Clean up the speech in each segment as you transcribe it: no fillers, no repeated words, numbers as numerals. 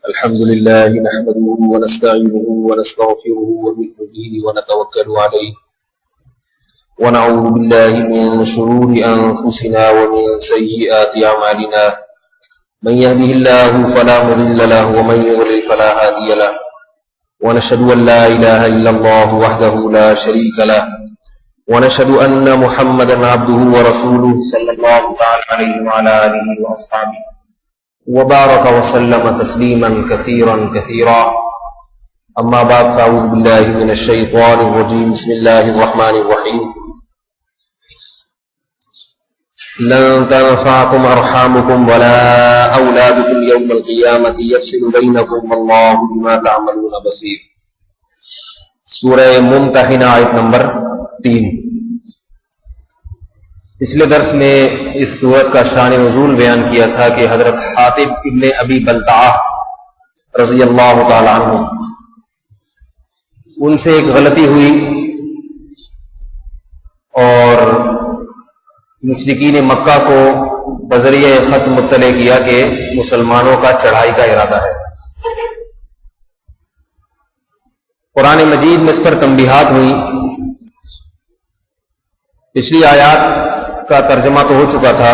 الحمد لله نحمده ونستعينه ونستغفره ونؤمن به ونتوكل عليه ونعوذ بالله من شرور أنفسنا ومن سيئات أعمالنا من يهده الله فلا مضل له ومن يضلل فلا هادي له ونشهد أن لا إله إلا الله وحده لا شريك له ونشهد أن محمدا عبده ورسوله صلى الله عليه وعلى آله وأصحابه وبارك وسلم تسليما كثيرا كثيرا أما بعد فأعوذ بالله من الشيطان الرجيم بسم الله الرحمن الرحيم لن تنفعكم أرحامكم ولا أولادكم يوم القيامة يفصل بينكم والله بما تعملون بصير سورہ ممتحنہ آیت نمبر 3۔ پچھلے درس میں اس سورت کا شان نزول بیان کیا تھا کہ حضرت حاتب ابن ابی بلتعہ رضی اللہ تعالی عنہ ان سے ایک غلطی ہوئی اور مشرکین مکہ کو بذریعہ خط مطلع کیا کہ مسلمانوں کا چڑھائی کا ارادہ ہے۔ قرآن مجید میں اس پر تنبیہات ہوئی۔ پچھلی آیات کا ترجمہ تو ہو چکا تھا،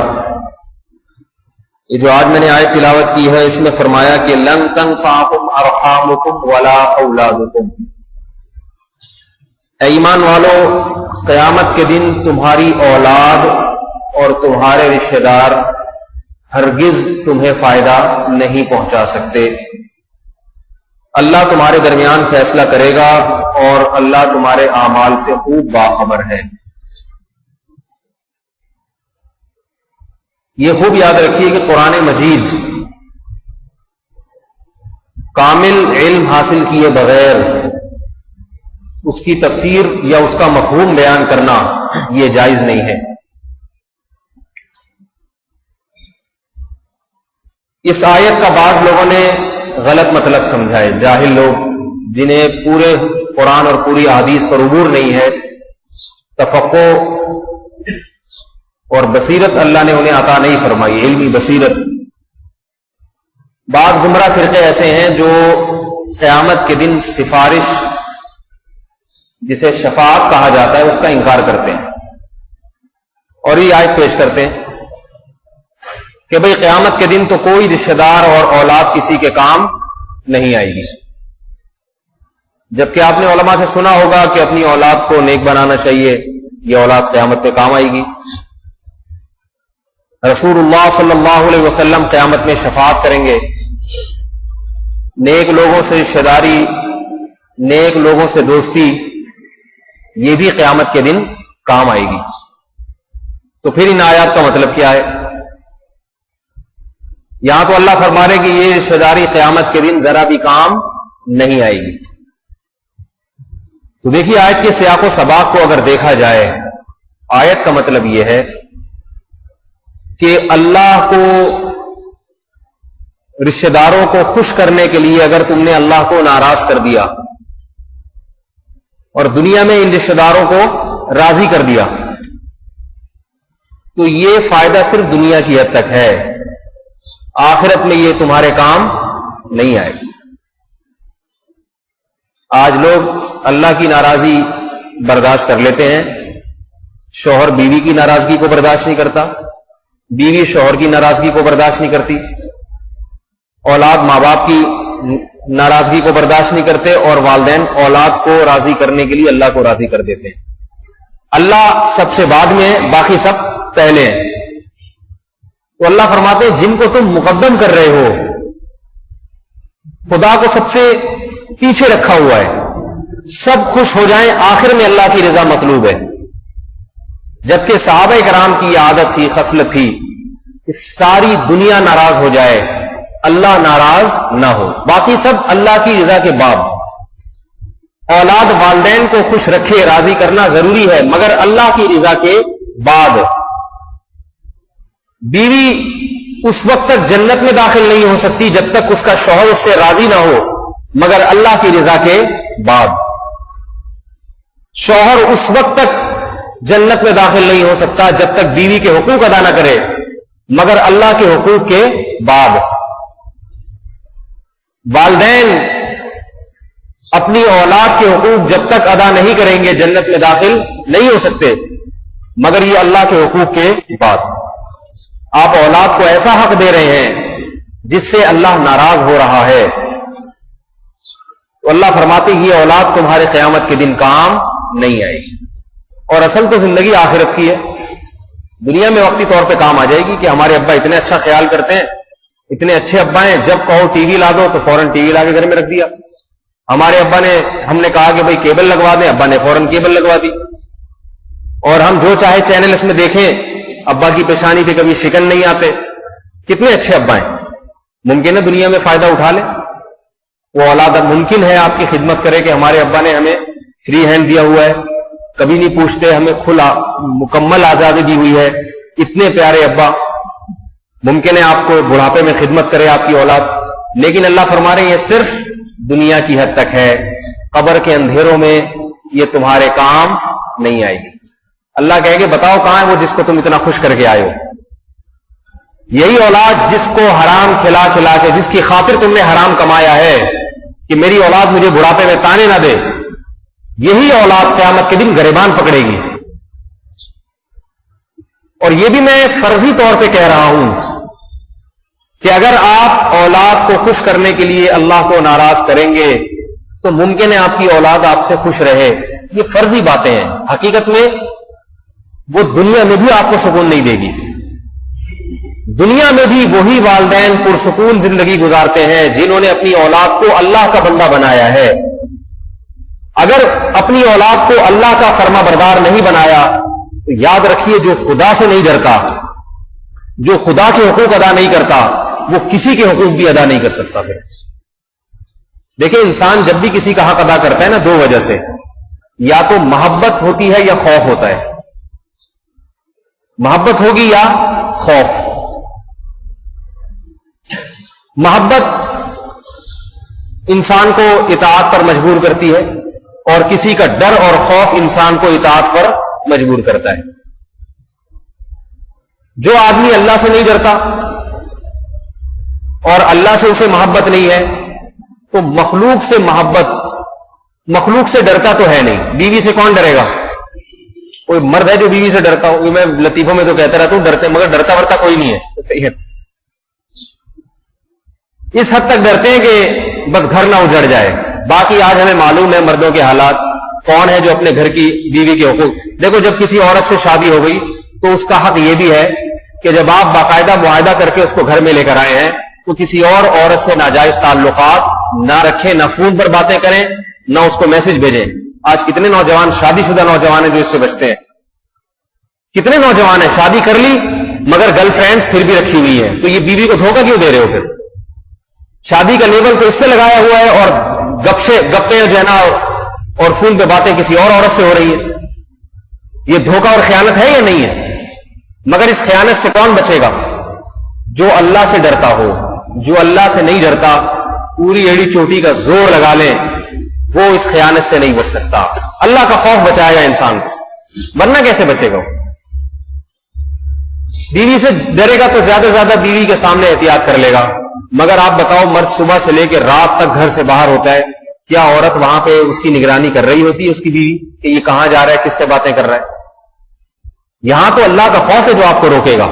یہ جو آج میں نے آیت تلاوت کی ہے اس میں فرمایا کہ لن تنفعکم ارحامکم ولا اولادکم، اے ایمان والو قیامت کے دن تمہاری اولاد اور تمہارے رشتہ دار ہرگز تمہیں فائدہ نہیں پہنچا سکتے۔ اللہ تمہارے درمیان فیصلہ کرے گا اور اللہ تمہارے اعمال سے خوب باخبر ہے۔ یہ خوب یاد رکھیے کہ قرآن مجید کامل علم حاصل کیے بغیر اس کی تفسیر یا اس کا مفہوم بیان کرنا یہ جائز نہیں ہے۔ اس آیت کا بعض لوگوں نے غلط مطلب سمجھا ہے، جاہل لوگ جنہیں پورے قرآن اور پوری احادیث پر عبور نہیں ہے، تفقہ اور بصیرت اللہ نے انہیں عطا نہیں فرمائی، علمی بصیرت۔ بعض گمراہ فرقے ایسے ہیں جو قیامت کے دن سفارش جسے شفاعت کہا جاتا ہے اس کا انکار کرتے ہیں اور یہ آیت پیش کرتے ہیں کہ بھئی قیامت کے دن تو کوئی رشتہ دار اور اولاد کسی کے کام نہیں آئے گی، جبکہ آپ نے علماء سے سنا ہوگا کہ اپنی اولاد کو نیک بنانا چاہیے، یہ اولاد قیامت پہ کام آئے گی۔ رسول اللہ صلی اللہ علیہ وسلم قیامت میں شفاعت کریں گے، نیک لوگوں سے رشتہ داری، نیک لوگوں سے دوستی، یہ بھی قیامت کے دن کام آئے گی۔ تو پھر ان آیات کا مطلب کیا ہے؟ یہاں تو اللہ فرما رہے کہ یہ رشتہ داری قیامت کے دن ذرا بھی کام نہیں آئے گی۔ تو دیکھیے آیت کے سیاق و سباق کو اگر دیکھا جائے، آیت کا مطلب یہ ہے کہ اللہ کو رشتہ داروں کو خوش کرنے کے لیے اگر تم نے اللہ کو ناراض کر دیا اور دنیا میں ان رشتہ داروں کو راضی کر دیا تو یہ فائدہ صرف دنیا کی حد تک ہے، آخرت میں یہ تمہارے کام نہیں آئے گی۔ آج لوگ اللہ کی ناراضی برداشت کر لیتے ہیں، شوہر بیوی کی ناراضگی کو برداشت نہیں کرتا، بیوی شوہر کی ناراضگی کو برداشت نہیں کرتی، اولاد ماں باپ کی ناراضگی کو برداشت نہیں کرتے، اور والدین اولاد کو راضی کرنے کے لیے اللہ کو راضی کر دیتے ہیں۔ اللہ سب سے بعد میں، باقی سب پہلے ہیں۔ تو اللہ فرماتے ہیں جن کو تم مقدم کر رہے ہو خدا کو سب سے پیچھے رکھا ہوا ہے، سب خوش ہو جائیں، آخر میں اللہ کی رضا مطلوب ہے۔ جبکہ صحابہ کرام کی عادت تھی، خصلت تھی کہ ساری دنیا ناراض ہو جائے، اللہ ناراض نہ ہو، باقی سب اللہ کی رضا کے بعد۔ اولاد والدین کو خوش رکھے، راضی کرنا ضروری ہے، مگر اللہ کی رضا کے بعد۔ بیوی اس وقت تک جنت میں داخل نہیں ہو سکتی جب تک اس کا شوہر اس سے راضی نہ ہو، مگر اللہ کی رضا کے بعد۔ شوہر اس وقت تک جنت میں داخل نہیں ہو سکتا جب تک بیوی کے حقوق ادا نہ کرے، مگر اللہ کے حقوق کے بعد۔ والدین اپنی اولاد کے حقوق جب تک ادا نہیں کریں گے جنت میں داخل نہیں ہو سکتے مگر یہ اللہ کے حقوق کے بعد. آپ اولاد کو ایسا حق دے رہے ہیں جس سے اللہ ناراض ہو رہا ہے. تو اللہ فرماتے ہیں یہ اولاد تمہارے قیامت کے دن کام نہیں آئے گی. اور اصل تو زندگی آخرت کی ہے. دنیا میں وقتی طور پہ کام آ جائے گی کہ ہمارے ابا اتنے اچھا خیال کرتے ہیں, اتنے اچھے ابا ہیں, جب کہو ٹی وی لا دو تو فوراً ٹی وی لا کے گھر میں رکھ دیا. ہمارے ابا نے, ہم نے کہا کہ بھائی کیبل لگوا دیں, ابا نے فوراً کیبل لگوا دی. اور ہم جو چاہے چینل اس میں دیکھیں, ابا کی پیشانی پہ کبھی شکن نہیں آتے. کتنے اچھے ابا ہیں. ممکن ہے دنیا میں فائدہ اٹھا لیں. وہ اولاد ممکن ہے آپ کی خدمت کرے کہ ہمارے ابا نے ہمیں فری ہینڈ دیا ہوا ہے, کبھی نہیں پوچھتے, ہمیں کھلا مکمل آزادی دی ہوئی ہے. اتنے پیارے ابا. ممکن ہے آپ کو بڑھاپے میں خدمت کرے آپ کی اولاد, لیکن اللہ فرما رہے ہیں یہ صرف دنیا کی حد تک ہے. قبر کے اندھیروں میں یہ تمہارے کام نہیں آئے گی. اللہ کہے گے بتاؤ کہاں ہے وہ جس کو تم اتنا خوش کر کے آئے ہو. یہی اولاد جس کو حرام کھلا کھلا کے, جس کی خاطر تم نے حرام کمایا ہے کہ میری اولاد مجھے بڑھاپے میں تانے نہ دے, یہی اولاد قیامت کے دن گریبان پکڑے گی. اور یہ بھی میں فرضی طور پہ کہہ رہا ہوں کہ اگر آپ اولاد کو خوش کرنے کے لیے اللہ کو ناراض کریں گے تو ممکن ہے آپ کی اولاد آپ سے خوش رہے. یہ فرضی باتیں ہیں. حقیقت میں وہ دنیا میں بھی آپ کو سکون نہیں دے گی. دنیا میں بھی وہی والدین پرسکون زندگی گزارتے ہیں جنہوں نے اپنی اولاد کو اللہ کا بندہ بنایا ہے. اگر اپنی اولاد کو اللہ کا فرما بردار نہیں بنایا تو یاد رکھیے جو خدا سے نہیں ڈرتا, جو خدا کے حقوق ادا نہیں کرتا, وہ کسی کے حقوق بھی ادا نہیں کر سکتا. پھر دیکھیں انسان جب بھی کسی کا حق ادا کرتا ہے نا, دو وجہ سے, یا تو محبت ہوتی ہے یا خوف ہوتا ہے. محبت ہوگی یا خوف. محبت انسان کو اطاعت پر مجبور کرتی ہے اور کسی کا ڈر اور خوف انسان کو اطاعت پر مجبور کرتا ہے. جو آدمی اللہ سے نہیں ڈرتا اور اللہ سے اسے محبت نہیں ہے تو مخلوق سے محبت, مخلوق سے ڈرتا تو ہے نہیں. بیوی سے کون ڈرے گا؟ کوئی مرد ہے جو بیوی سے ڈرتا ہو؟ میں لطیفوں میں تو کہتا رہتا ہوں ڈرتے, مگر ڈرتا ورتا کوئی نہیں ہے. صحیح ہے. اس حد تک ڈرتے ہیں کہ بس گھر نہ اجڑ جائے. باقی آج ہمیں معلوم ہے مردوں کے حالات. کون ہے جو اپنے گھر کی بیوی کے حقوق, دیکھو جب کسی عورت سے شادی ہو گئی تو اس کا حق یہ بھی ہے کہ جب آپ باقاعدہ معاہدہ کر کے اس کو گھر میں لے کر آئے ہیں تو کسی اور عورت سے ناجائز تعلقات نہ رکھیں, نہ فون پر باتیں کریں, نہ اس کو میسج بھیجیں. آج کتنے نوجوان, شادی شدہ نوجوان ہیں جو اس سے بچتے ہیں. کتنے نوجوان ہیں شادی کر لی مگر گرل فرینڈز پھر بھی رکھی ہوئی ہے. تو یہ بیوی کو دھوکہ کیوں دے رہے ہو؟ پھر شادی کا لیبل تو اس سے لگایا ہوا ہے اور گپیں جو ہے نا اور فون پہ باتیں کسی اور عورت سے ہو رہی ہے. یہ دھوکہ اور خیانت ہے یا نہیں ہے؟ مگر اس خیانت سے کون بچے گا؟ جو اللہ سے ڈرتا ہو. جو اللہ سے نہیں ڈرتا پوری ایڑی چوٹی کا زور لگا لیں, وہ اس خیانت سے نہیں بچ سکتا. اللہ کا خوف بچائے گا انسان کو, ورنہ کیسے بچے گا؟ بیوی سے ڈرے گا تو زیادہ سے زیادہ بیوی کے سامنے احتیاط کر لے گا. مگر آپ بتاؤ مرد صبح سے لے کے رات تک گھر سے باہر ہوتا ہے, کیا عورت وہاں پہ اس کی نگرانی کر رہی ہوتی ہے اس کی بیوی کہ یہ کہاں جا رہا ہے, کس سے باتیں کر رہا ہے؟ یہاں تو اللہ کا خوف ہے جو آپ کو روکے گا.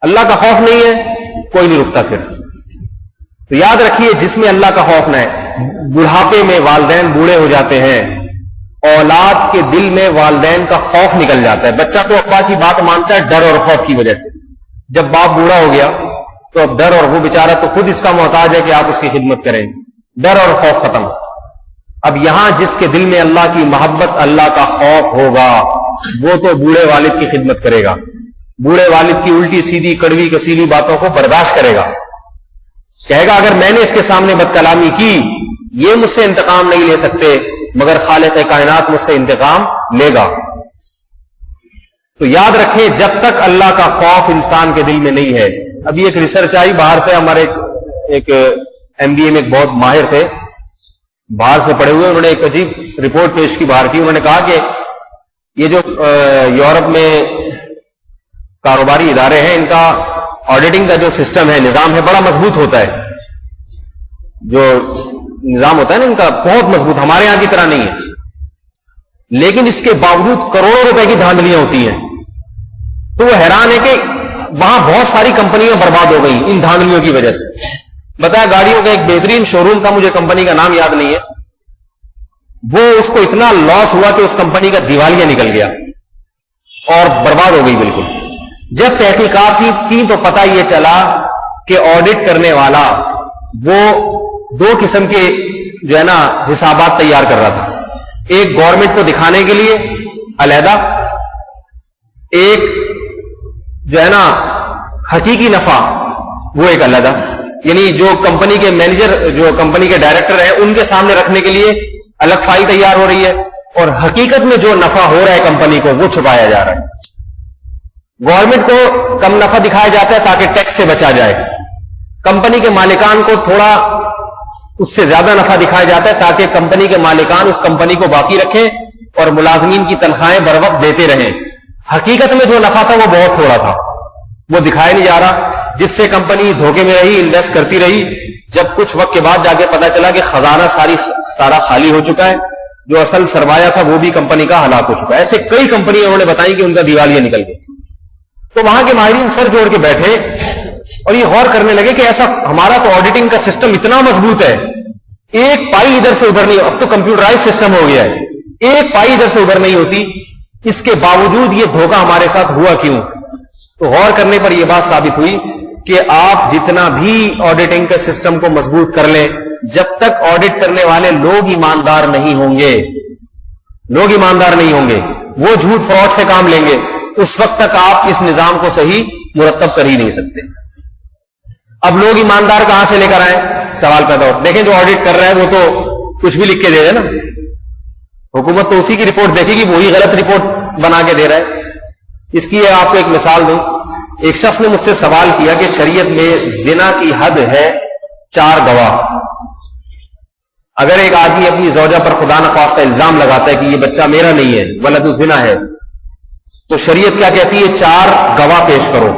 اللہ کا خوف نہیں ہے کوئی نہیں رکتا. پھر تو یاد رکھیے جس میں اللہ کا خوف نہ ہے, بڑھاپے میں والدین بوڑھے ہو جاتے ہیں, اولاد کے دل میں والدین کا خوف نکل جاتا ہے. بچہ تو ابا کی بات مانتا ہے ڈر اور خوف کی وجہ سے. جب باپ بوڑھا ہو گیا تو اب ڈر, اور وہ بیچارہ تو خود اس کا محتاج ہے کہ آپ اس کی خدمت کریں. ڈر اور خوف ختم. اب یہاں جس کے دل میں اللہ کی محبت, اللہ کا خوف ہوگا, وہ تو بوڑھے والد کی خدمت کرے گا. بوڑھے والد کی الٹی سیدھی کڑوی کسیلی باتوں کو برداشت کرے گا. کہے گا اگر میں نے اس کے سامنے بد کلامی کی, یہ مجھ سے انتقام نہیں لے سکتے, مگر خالق کائنات مجھ سے انتقام لے گا. تو یاد رکھیں جب تک اللہ کا خوف انسان کے دل میں نہیں ہے. ابھی ایک ریسرچ آئی باہر سے, ہمارے ایک ایم بی اے میں ایک بہت ماہر تھے, باہر سے پڑھے ہوئے, انہوں نے ایک عجیب رپورٹ پیش کی باہر کی. انہوں نے کہا کہ یہ جو یورپ میں کاروباری ادارے ہیں, ان کا آڈیٹنگ کا جو سسٹم ہے, نظام ہے, بڑا مضبوط ہوتا ہے. جو نظام ہوتا ہے نا ان کا بہت مضبوط، ہمارے یہاں کی طرح نہیں ہے، لیکن اس کے باوجود کروڑوں روپے کی دھاندلیاں ہوتی ہیں. تو وہ حیران ہے کہ وہاں بہت ساری کمپنیاں برباد ہو گئی ان دھاندلیوں کی وجہ سے. بتایا گاڑیوں کا ایک بہترین شو روم تھا، مجھے کمپنی کا نام یاد نہیں ہے، وہ اس کو اتنا لاس ہوا کہ اس کمپنی کا دیوالیہ نکل گیا اور برباد ہو گئی بالکل. جب تحقیقات کی تو پتہ یہ چلا کہ آڈٹ کرنے والا وہ دو قسم کے جو ہے نا حسابات تیار کر رہا تھا. ایک گورنمنٹ کو دکھانے کے لیے علیحدہ، ایک جو ہے نا حقیقی نفع وہ ایک علیحدہ، یعنی جو کمپنی کے مینیجر، جو کمپنی کے ڈائریکٹر ہیں ان کے سامنے رکھنے کے لیے الگ فائل تیار ہو رہی ہے، اور حقیقت میں جو نفع ہو رہا ہے کمپنی کو وہ چھپایا جا رہا ہے. گورنمنٹ کو کم نفع دکھایا جاتا ہے تاکہ ٹیکس سے بچا جائے، کمپنی کے مالکان کو تھوڑا اس سے زیادہ نفع دکھایا جاتا ہے تاکہ کمپنی کے مالکان اس کمپنی کو باقی رکھیں اور ملازمین کی تنخواہیں بر وقت دیتے رہیں. حقیقت میں جو نفع تھا وہ بہت تھوڑا تھا، وہ دکھایا نہیں جا رہا، جس سے کمپنی دھوکے میں رہی، انویسٹ کرتی رہی. جب کچھ وقت کے بعد جا کے پتا چلا کہ خزانہ سارا خالی ہو چکا ہے، جو اصل سرمایہ تھا وہ بھی کمپنی کا ہلاک ہو چکا ہے. ایسے کئی کمپنیاں انہوں نے بتائی کہ ان کا دیوالیہ نکل گیا. تو وہاں کے ماہرین سر جوڑ کے بیٹھے اور یہ غور کرنے لگے کہ ایسا ہمارا تو آڈیٹنگ کا سسٹم اتنا مضبوط ہے، ایک پائی ادھر سے ادھر نہیں، اب تو کمپیوٹرائز سسٹم ہو گیا ہے، ایک پائی ادھر سے ادھر نہیں ہوتی، اس کے باوجود یہ دھوکہ ہمارے ساتھ ہوا کیوں؟ تو غور کرنے پر یہ بات ثابت ہوئی کہ آپ جتنا بھی آڈیٹنگ کے سسٹم کو مضبوط کر لیں، جب تک آڈٹ کرنے والے لوگ ایماندار نہیں ہوں گے، وہ جھوٹ فراڈ سے کام لیں گے، اس وقت تک آپ اس نظام کو صحیح مرتب کر ہی نہیں سکتے. اب لوگ ایماندار کہاں سے لے کر آئیں؟ سوال پیدا ہو. دیکھیں جو آڈٹ کر رہا ہے وہ تو کچھ بھی لکھ کے دے رہا ہے نا، حکومت تو اسی کی رپورٹ دیکھے گی، وہی غلط رپورٹ بنا کے دے رہا ہے. اس کی آپ کو ایک مثال دوں. ایک شخص نے مجھ سے سوال کیا کہ شریعت میں زنا کی حد ہے 4 گواہ. اگر ایک آدمی اپنی زوجہ پر خدا نخواستہ الزام لگاتا ہے کہ یہ بچہ میرا نہیں ہے، ولد الزنا ہے، تو شریعت کیا کہتی ہے؟ 4 گواہ پیش کرو،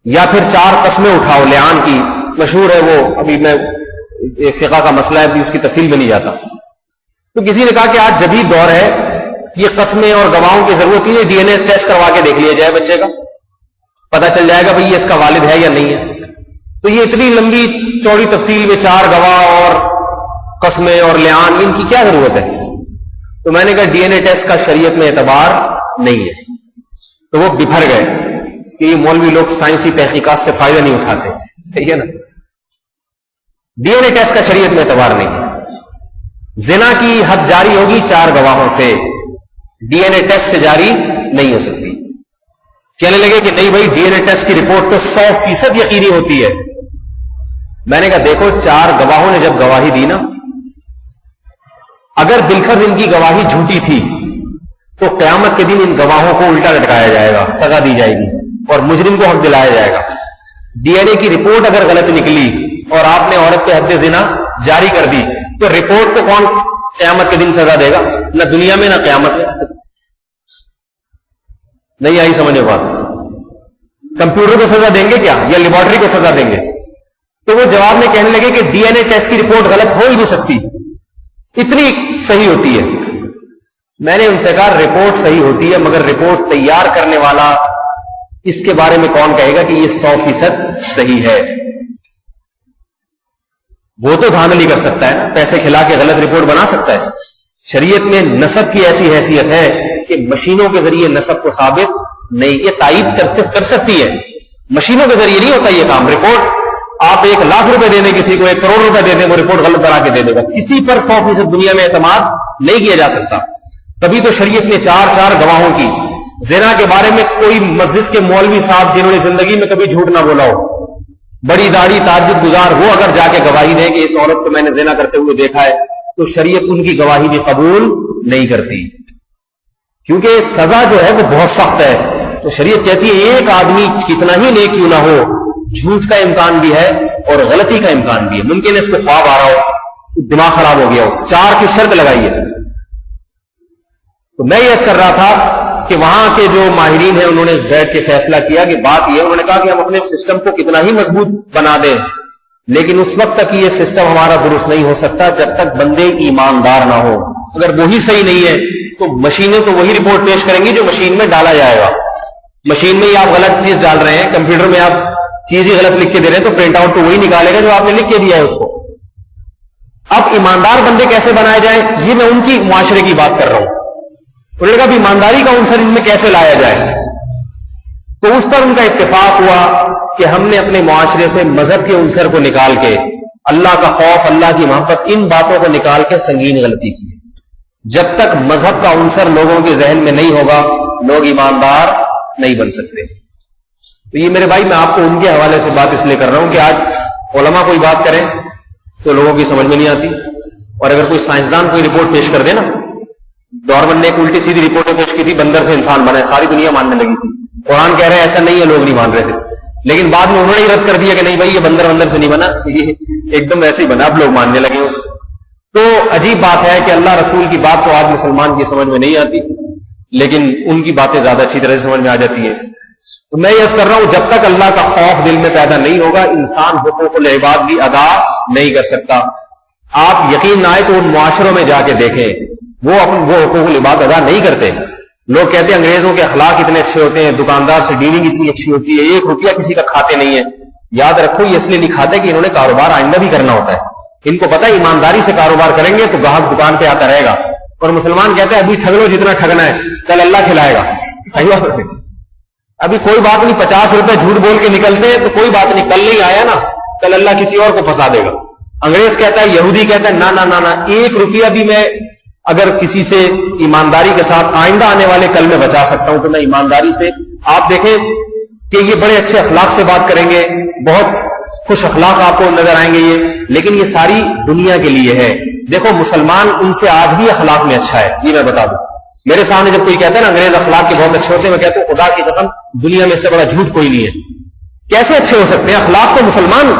یا پھر 4 قسمیں اٹھاؤ. لعان کی مشہور ہے، وہ ابھی میں ایک فقہ کا مسئلہ ہے، ابھی اس کی تفصیل میں نہیں جاتا. تو کسی نے کہا کہ آج جدید دور ہے، یہ قسمیں اور گواہوں کی ضرورت نہیں ہے، ڈی این اے ٹیسٹ کروا کے دیکھ لیا جائے بچے کا، پتہ چل جائے گا بھئی یہ اس کا والد ہے یا نہیں ہے. تو یہ اتنی لمبی چوڑی تفصیل میں 4 گواہ اور قسمیں اور لعان، ان کی کیا ضرورت ہے؟ تو میں نے کہا ڈی این اے ٹیسٹ کا شریعت میں اعتبار نہیں ہے. تو وہ بفر گئے کہ یہ مولوی لوگ سائنسی تحقیقات سے فائدہ نہیں اٹھاتے. صحیح ہے نا، ڈی این اے ٹیسٹ کا شریعت میں اعتبار نہیں ہے. زنا کی حد جاری ہوگی 4 گواہوں سے، ڈی این اے ٹیسٹ سے جاری نہیں ہو سکتی. کہنے لگے کہ نہیں بھائی ڈی این اے ٹیسٹ کی رپورٹ تو 100% یقینی ہوتی ہے. میں نے کہا دیکھو 4 گواہوں نے جب گواہی دی نا، اگر بالفرض ان کی گواہی جھوٹی تھی تو قیامت کے دن ان گواہوں کو الٹا لٹکایا جائے گا، سزا دی جائے گی اور مجرم کو حق دلایا جائے گا. ڈی این اے کی رپورٹ اگر غلط نکلی اور آپ نے عورت پہ حد زنا جاری کر دی تو رپورٹ کو کون قیامت کے دن سزا دے گا؟ نہ دنیا میں نہ قیامت میں. نہیں آئی سمجھے بات؟ کمپیوٹر کو سزا دیں گے کیا، یا لیبارٹری کو سزا دیں گے؟ تو وہ جواب میں کہنے لگے کہ ڈی این اے ٹیسٹ کی رپورٹ غلط ہو ہی نہیں سکتی، اتنی صحیح ہوتی ہے. میں نے ان سے کہا رپورٹ صحیح ہوتی ہے، مگر رپورٹ تیار کرنے والا اس کے بارے میں کون کہے گا کہ یہ 100% صحیح ہے؟ وہ تو دھاندلی کر سکتا ہے نا، پیسے کھلا کے غلط رپورٹ بنا سکتا ہے. شریعت میں نسب کی ایسی حیثیت ہے کہ مشینوں کے ذریعے نسب کو ثابت نہیں، یہ تائید کر سکتی ہے، مشینوں کے ذریعے نہیں ہوتا یہ کام. رپورٹ آپ 1 لاکھ روپے دے دیں کسی کو، 1 کروڑ روپے دے دیں، وہ رپورٹ غلط بنا کے دے دے گا. کسی پر 100% دنیا میں اعتماد نہیں کیا جا سکتا. تبھی تو شریعت نے 4 گواہوں کی. زنا کے بارے میں کوئی مسجد کے مولوی صاحب جنہوں نے زندگی میں کبھی جھوٹ نہ بولا ہو، بڑی داڑھی تہجد گزار، وہ اگر جا کے گواہی دیں کہ اس عورت کو میں نے زنا کرتے ہوئے دیکھا ہے، تو شریعت ان کی گواہی بھی قبول نہیں کرتی، کیونکہ سزا جو ہے وہ بہت سخت ہے. تو شریعت کہتی ہے ایک آدمی کتنا ہی نیک کیوں نہ ہو، جھوٹ کا امکان بھی ہے اور غلطی کا امکان بھی ہے. ممکن ہے اس کو خواب آ رہا ہو، دماغ خراب ہو گیا ہو. 4 کی شرط لگائی ہے. تو میں یہ عرض کر رہا تھا کہ وہاں کے جو ماہرین ہیں انہوں نے بیٹھ کے فیصلہ کیا کہ بات یہ ہے، انہوں نے کہا کہ ہم اپنے سسٹم کو کتنا ہی مضبوط بنا دیں لیکن اس وقت تک یہ سسٹم ہمارا درست نہیں ہو سکتا جب تک بندے ایماندار نہ ہو. اگر وہی صحیح نہیں ہے تو مشینیں تو وہی رپورٹ پیش کریں گی جو مشین میں ڈالا جائے گا. مشین میں ہی آپ غلط چیز ڈال رہے ہیں, کمپیوٹر میں آپ چیز ہی غلط لکھ کے دے رہے ہیں تو پرنٹ آؤٹ تو وہی نکالے گا جو آپ نے لکھ کے دیا ہے اس کو. اب ایماندار بندے کیسے بنائے جائیں, یہ میں ان کی معاشرے کی بات کر رہا ہوں. انہوں نے کہا ایمانداری کا عنصر ان میں کیسے لایا جائے, تو اس پر ان کا اتفاق ہوا کہ ہم نے اپنے معاشرے سے مذہب کے عنصر کو نکال کے, اللہ کا خوف, اللہ کی محبت, ان باتوں کو نکال کے سنگین غلطی کی. جب تک مذہب کا عنصر لوگوں کے ذہن میں نہیں ہوگا لوگ ایماندار نہیں بن سکتے. تو یہ میرے بھائی میں آپ کو ان کے حوالے سے بات اس لیے کر رہا ہوں کہ آج علماء کوئی بات کریں تو لوگوں کی سمجھ میں نہیں آتی, اور اگر کوئی سائنسدان کوئی رپورٹ پیش کر دے نا, ڈارون نے ایک الٹی سیدھی رپورٹیں پیش کی تھی, بندر سے انسان بنا ہے, ساری دنیا ماننے لگی تھی. قرآن کہہ رہے ہیں ایسا نہیں ہے, لوگ نہیں مان رہے تھے, لیکن بعد میں انہوں نے ہی رد کر دیا کہ نہیں بھائی یہ بندر سے نہیں بنا, یہ ایک دم ایسے ہی بنا, اب لوگ ماننے لگے اس. تو عجیب بات ہے کہ اللہ رسول کی بات تو آج مسلمان کی سمجھ میں نہیں آتی, لیکن ان کی باتیں زیادہ اچھی طرح سے سمجھ میں آ جاتی ہے. تو میں یہ کر رہا ہوں جب تک اللہ کا خوف دل میں پیدا نہیں ہوگا انسان حقوق العباد بھی ادا نہیں کر سکتا. آپ یقین نہ آئے تو ان معاشروں میں جا کے دیکھیں, وہ حقوق العباد ادا نہیں کرتے. لوگ کہتے ہیں انگریزوں کے اخلاق اتنے اچھے ہوتے ہیں, دکاندار سے ڈیلنگ اتنی اچھی ہوتی ہے, 1 روپیہ کسی کا کھاتے نہیں ہے. یاد رکھو یہ اس لیے نہیں کھاتے کہ انہوں نے کاروبار آئندہ بھی کرنا ہوتا ہے. ان کو پتا ہے ایمانداری سے کاروبار کریں گے تو گاہک دکان پہ آتا رہے گا. اور مسلمان کہتے ہیں ابھی ٹھگ لو جتنا ٹھگنا ہے, کل اللہ کھلائے گا. ابھی کوئی بات نہیں, 50 روپے جھوٹ بول کے نکلتے ہیں تو کوئی بات نہیں, کل نہیں آیا نا, کل اللہ کسی اور کو پھنسا دے گا. انگریز کہتا ہے, یہودی کہتا ہے نہ 1 روپیہ بھی میں اگر کسی سے ایمانداری کے ساتھ آئندہ آنے والے کل میں بچا سکتا ہوں تو میں ایمانداری سے. آپ دیکھیں کہ یہ بڑے اچھے اخلاق سے بات کریں گے, بہت خوش اخلاق آپ کو نظر آئیں گے یہ, لیکن یہ ساری دنیا کے لیے ہے. دیکھو مسلمان ان سے آج بھی اخلاق میں اچھا ہے, یہ میں بتا دوں. میرے سامنے جب کوئی کہتا ہے نا انگریز اخلاق کے بہت اچھے ہوتے ہیں, میں کہتا ہوں خدا کی قسم دنیا میں اس سے بڑا جھوٹ کوئی نہیں ہے. کیسے اچھے ہو سکتے ہیں اخلاق؟ تو مسلمان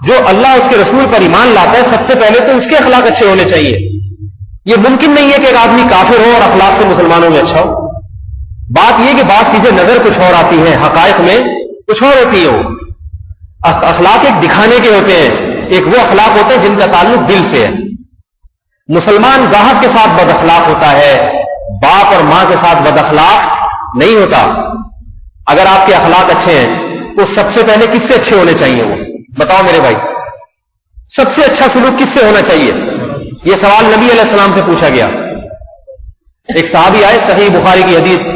جو اللہ اس کے رسول پر ایمان لاتا ہے سب سے پہلے تو اس کے اخلاق اچھے ہونے چاہیے. یہ ممکن نہیں ہے کہ ایک آدمی کافر ہو اور اخلاق سے مسلمانوں میں اچھا ہو. بات یہ کہ بعض چیزیں نظر کچھ اور آتی ہیں, حقائق میں کچھ اور ہوتی ہیں. اخلاق ایک دکھانے کے ہوتے ہیں, ایک وہ اخلاق ہوتے ہیں جن کا تعلق دل سے ہے. مسلمان گاہک کے ساتھ بد اخلاق ہوتا ہے, باپ اور ماں کے ساتھ بد اخلاق نہیں ہوتا. اگر آپ کے اخلاق اچھے ہیں تو سب سے پہلے کس سے اچھے ہونے چاہیے؟ وہ بتاؤ میرے بھائی, سب سے اچھا سلوک کس سے ہونا چاہیے؟ یہ سوال نبی علیہ السلام سے پوچھا گیا. ایک صحابی آئے, صحیح بخاری کی حدیث,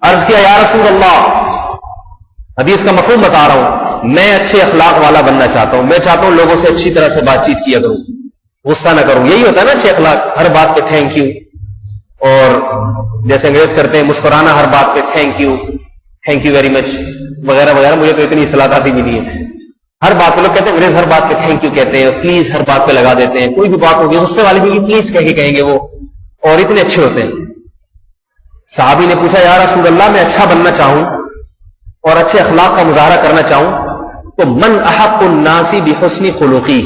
عرض کیا یا رسول اللہ, حدیث کا مفہوم بتا رہا ہوں, میں اچھے اخلاق والا بننا چاہتا ہوں, میں چاہتا ہوں لوگوں سے اچھی طرح سے بات چیت کیا کروں, غصہ نہ کروں. یہی ہوتا ہے نا اچھے اخلاق, ہر بات پہ تھینک یو, اور جیسے انگریز کرتے ہیں مسکرانا ہر بات پہ تھینک یو ویری مچ وغیرہ وغیرہ. مجھے تو اتنی اصطلاحات آتی بھی نہیں ہے. ہر بات پہ لوگ کہتے ہیں انگریز ہر بات پہ تھینک یو کہتے ہیں, پلیز ہر بات پہ لگا دیتے ہیں. کوئی بھی بات ہوگی غصے والی بھی پلیز کہہ کے کہیں گے وہ, اور اتنے اچھے ہوتے ہیں. صحابی نے پوچھا یا رسول اللہ میں اچھا بننا چاہوں اور اچھے اخلاق کا مظاہرہ کرنا چاہوں تو من احق الناس بحسن خلقی,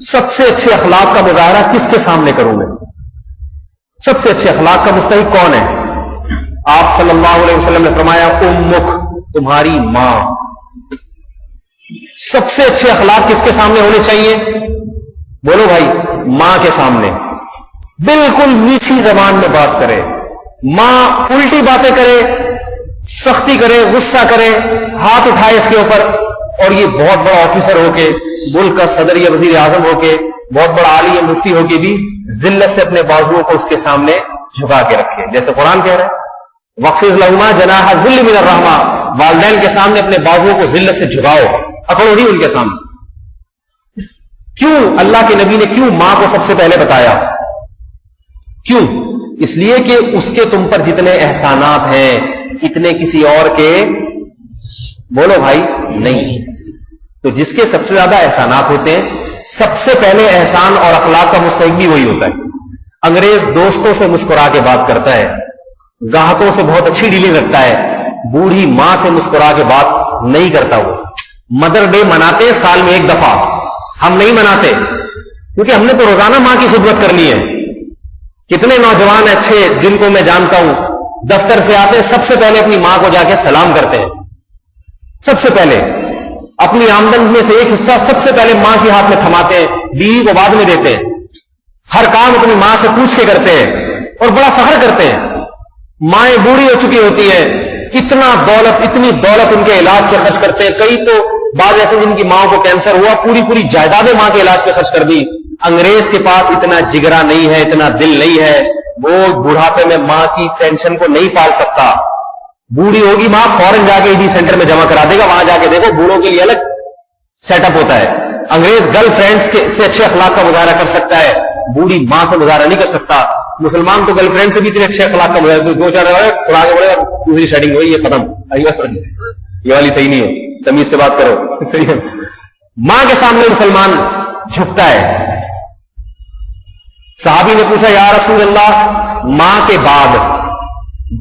سب سے اچھے اخلاق کا مظاہرہ کس کے سامنے کروں میں؟ سب سے اچھے اخلاق کا مستحق کون ہے؟ آپ صلی اللہ علیہ وسلم نے فرمایا امک, تمہاری ماں. سب سے اچھے اخلاق کس کے سامنے ہونے چاہیے؟ بولو بھائی, ماں کے سامنے. بالکل میٹھی زبان میں بات کرے, ماں الٹی باتیں کرے, سختی کرے, غصہ کرے, ہاتھ اٹھائے اس کے اوپر, اور یہ بہت بڑا آفیسر ہو کے, ملک کا صدر یا وزیر اعظم ہو کے, بہت بڑا عالی یا مفتی ہو کے بھی ذلت سے اپنے بازوؤں کو اس کے سامنے جھکا کے رکھے. جیسے قرآن کہہ رہا ہے وَخْفِضْ لَهُمَا جَنَاحَ الذِّلِّ مِنَ الرَّحْمَةِ, والدین کے سامنے اپنے بازوؤں کو ذلت سے جھکاؤ, اکڑو نہیں ان کے سامنے. کیوں اللہ کے نبی نے کیوں ماں کو سب سے پہلے بتایا؟ کیوں؟ اس لیے کہ اس کے تم پر جتنے احسانات ہیں اتنے کسی اور کے, بولو بھائی, نہیں. تو جس کے سب سے زیادہ احسانات ہوتے ہیں سب سے پہلے احسان اور اخلاق کا مستحق بھی وہی ہوتا ہے. انگریز دوستوں سے مسکرا کے بات کرتا ہے, گاہکوں سے بہت اچھی ڈیلنگ رکھتا ہے, بوڑھی ماں سے مسکرا کے بات نہیں کرتا. وہ مدر ڈے مناتے ہیں سال میں 1 دفعہ, ہم نہیں مناتے کیونکہ ہم نے تو روزانہ ماں کی خدمت کرنی ہے. کتنے نوجوان اچھے جن کو میں جانتا ہوں دفتر سے آتے سب سے پہلے اپنی ماں کو جا کے سلام کرتے ہیں, سب سے پہلے اپنی آمدن میں سے ایک حصہ سب سے پہلے ماں کے ہاتھ میں تھماتے ہیں، بیوی کو بعد میں دیتے ہیں، ہر کام اپنی ماں سے پوچھ کے کرتے ہیں اور بڑا فخر کرتے ہیں۔ مائیں بوڑھی ہو چکی ہوتی ہیں، اتنی دولت ان کے علاج پہ خرچ کرتے ہیں۔ کئی تو بعض ایسے جن کی ماں کو کینسر ہوا، پوری جائیدادیں ماں کے علاج پہ خرچ کر دی۔ انگریز کے پاس اتنا جگرا نہیں ہے، اتنا دل نہیں ہے، وہ بڑھاپے میں ماں کی ٹینشن کو نہیں پال سکتا۔ بوڑھی ہوگی ماں، فوراً جا کے ایڈی سینٹر میں جمع کرا دے گا، وہاں جا کے دیکھو بوڑھوں کے لیے الگ سیٹ اپ ہوتا ہے۔ انگریز گرل فرینڈز سے اچھے اخلاق کا مظاہرہ کر سکتا ہے، بوڑھی ماں سے مظاہرہ نہیں کر سکتا۔ مسلمان تو گرل فرینڈ سے بھی اتنے اچھے اخلاق کا مظاہرہ، دو چار سڑا کے بڑے دوسری شیڈنگ ہوئی، یہ ختم، یہ والی صحیح نہیں ہے، تمیز سے بات کرو، صحیح ہے۔ ماں کے سامنے مسلمان جھکتا ہے۔ صحابی نے پوچھا یا رسول اللہ، ماں کے بعد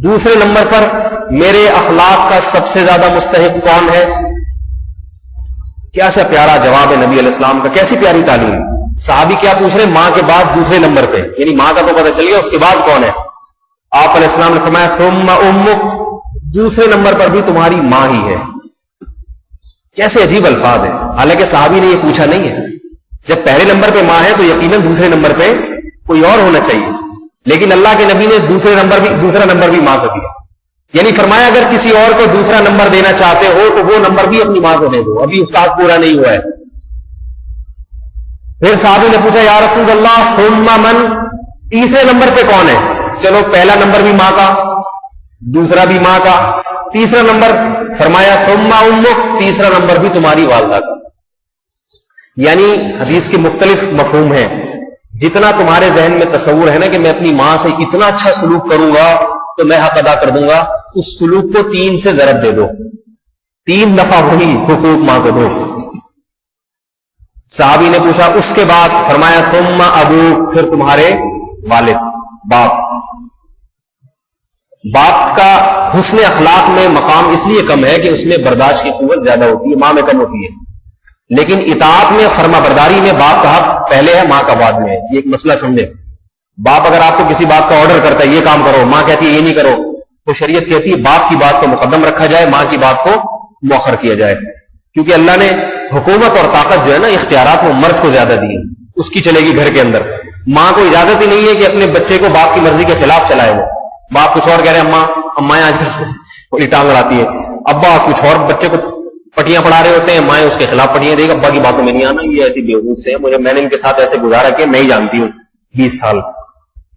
دوسرے نمبر پر میرے اخلاق کا سب سے زیادہ مستحق کون ہے؟ کیسا پیارا جواب ہے نبی علیہ السلام کا، کیسی پیاری تعلیم۔ صحابی کیا پوچھ رہے ہیں؟ ماں کے بعد دوسرے نمبر پہ، یعنی ماں کا تو پتہ چل گیا، اس کے بعد کون ہے؟ آپ علیہ السلام نے فرمایا ثم امک، دوسرے نمبر پر بھی تمہاری ماں ہی ہے۔ کیسے عجیب الفاظ ہیں، حالانکہ صحابی نے یہ پوچھا نہیں ہے۔ جب پہلے نمبر پہ ماں ہے تو یقیناً دوسرے نمبر پہ کوئی اور ہونا چاہیے، لیکن اللہ کے نبی نے دوسرا نمبر بھی ماں کو دیا، یعنی فرمایا اگر کسی اور کو دوسرا نمبر دینا چاہتے ہو تو وہ نمبر بھی اپنی ماں کو دے دو، ابھی اس کا حق پورا نہیں ہوا ہے۔ پھر صحابی نے پوچھا یا رسول اللہ ثم من، تیسرے نمبر پہ کون ہے؟ چلو پہلا نمبر بھی ماں کا، دوسرا بھی ماں کا، تیسرا نمبر فرمایا ثم امک، تیسرا نمبر بھی تمہاری والدہ کا۔ یعنی حدیث کے مختلف مفہوم ہیں۔ جتنا تمہارے ذہن میں تصور ہے نا کہ میں اپنی ماں سے اتنا اچھا سلوک کروں گا تو میں حق ادا کر دوں گا، اس سلوک کو 3 سے ضرب دے دو، 3 دفعہ وہی حقوق ماں کو دو۔ صحابی نے پوچھا اس کے بعد؟ فرمایا ثم ابو، پھر تمہارے والد، باپ کا حسن اخلاق میں مقام اس لیے کم ہے کہ اس میں برداشت کی قوت زیادہ ہوتی ہے، ماں میں کم ہوتی ہے، لیکن اطاعت میں، فرما برداری میں باپ کا حق پہلے ہے، ماں کا بعد میں ہے۔ یہ ایک مسئلہ سمجھے۔ باپ اگر آپ کو کسی بات کا آرڈر کرتا ہے یہ کام کرو، ماں کہتی ہے یہ نہیں کرو، تو شریعت کہتی ہے باپ کی بات کو مقدم رکھا جائے، ماں کی بات کو مؤخر کیا جائے، کیونکہ اللہ نے حکومت اور طاقت جو ہے نا اختیارات وہ مرد کو زیادہ دی ہے، اس کی چلے گی گھر کے اندر۔ ماں کو اجازت ہی نہیں ہے کہ اپنے بچے کو باپ کی مرضی کے خلاف چلائے۔ وہ باپ کچھ اور کہہ رہے ہیں، اماں آج کل بڑی ٹانگ اڑاتی ہے، ابا کچھ اور بچے کو پٹیاں پڑھا رہے ہوتے ہیں، مائیں اس کے خلاف پٹیاں دے گی، ابا کی باتوں میں نہیں آنا، یہ ایسی بیوقوف سے ہے، میں نے ان کے ساتھ ایسے گزارا کہ میں ہی جانتی ہوں 20 سال۔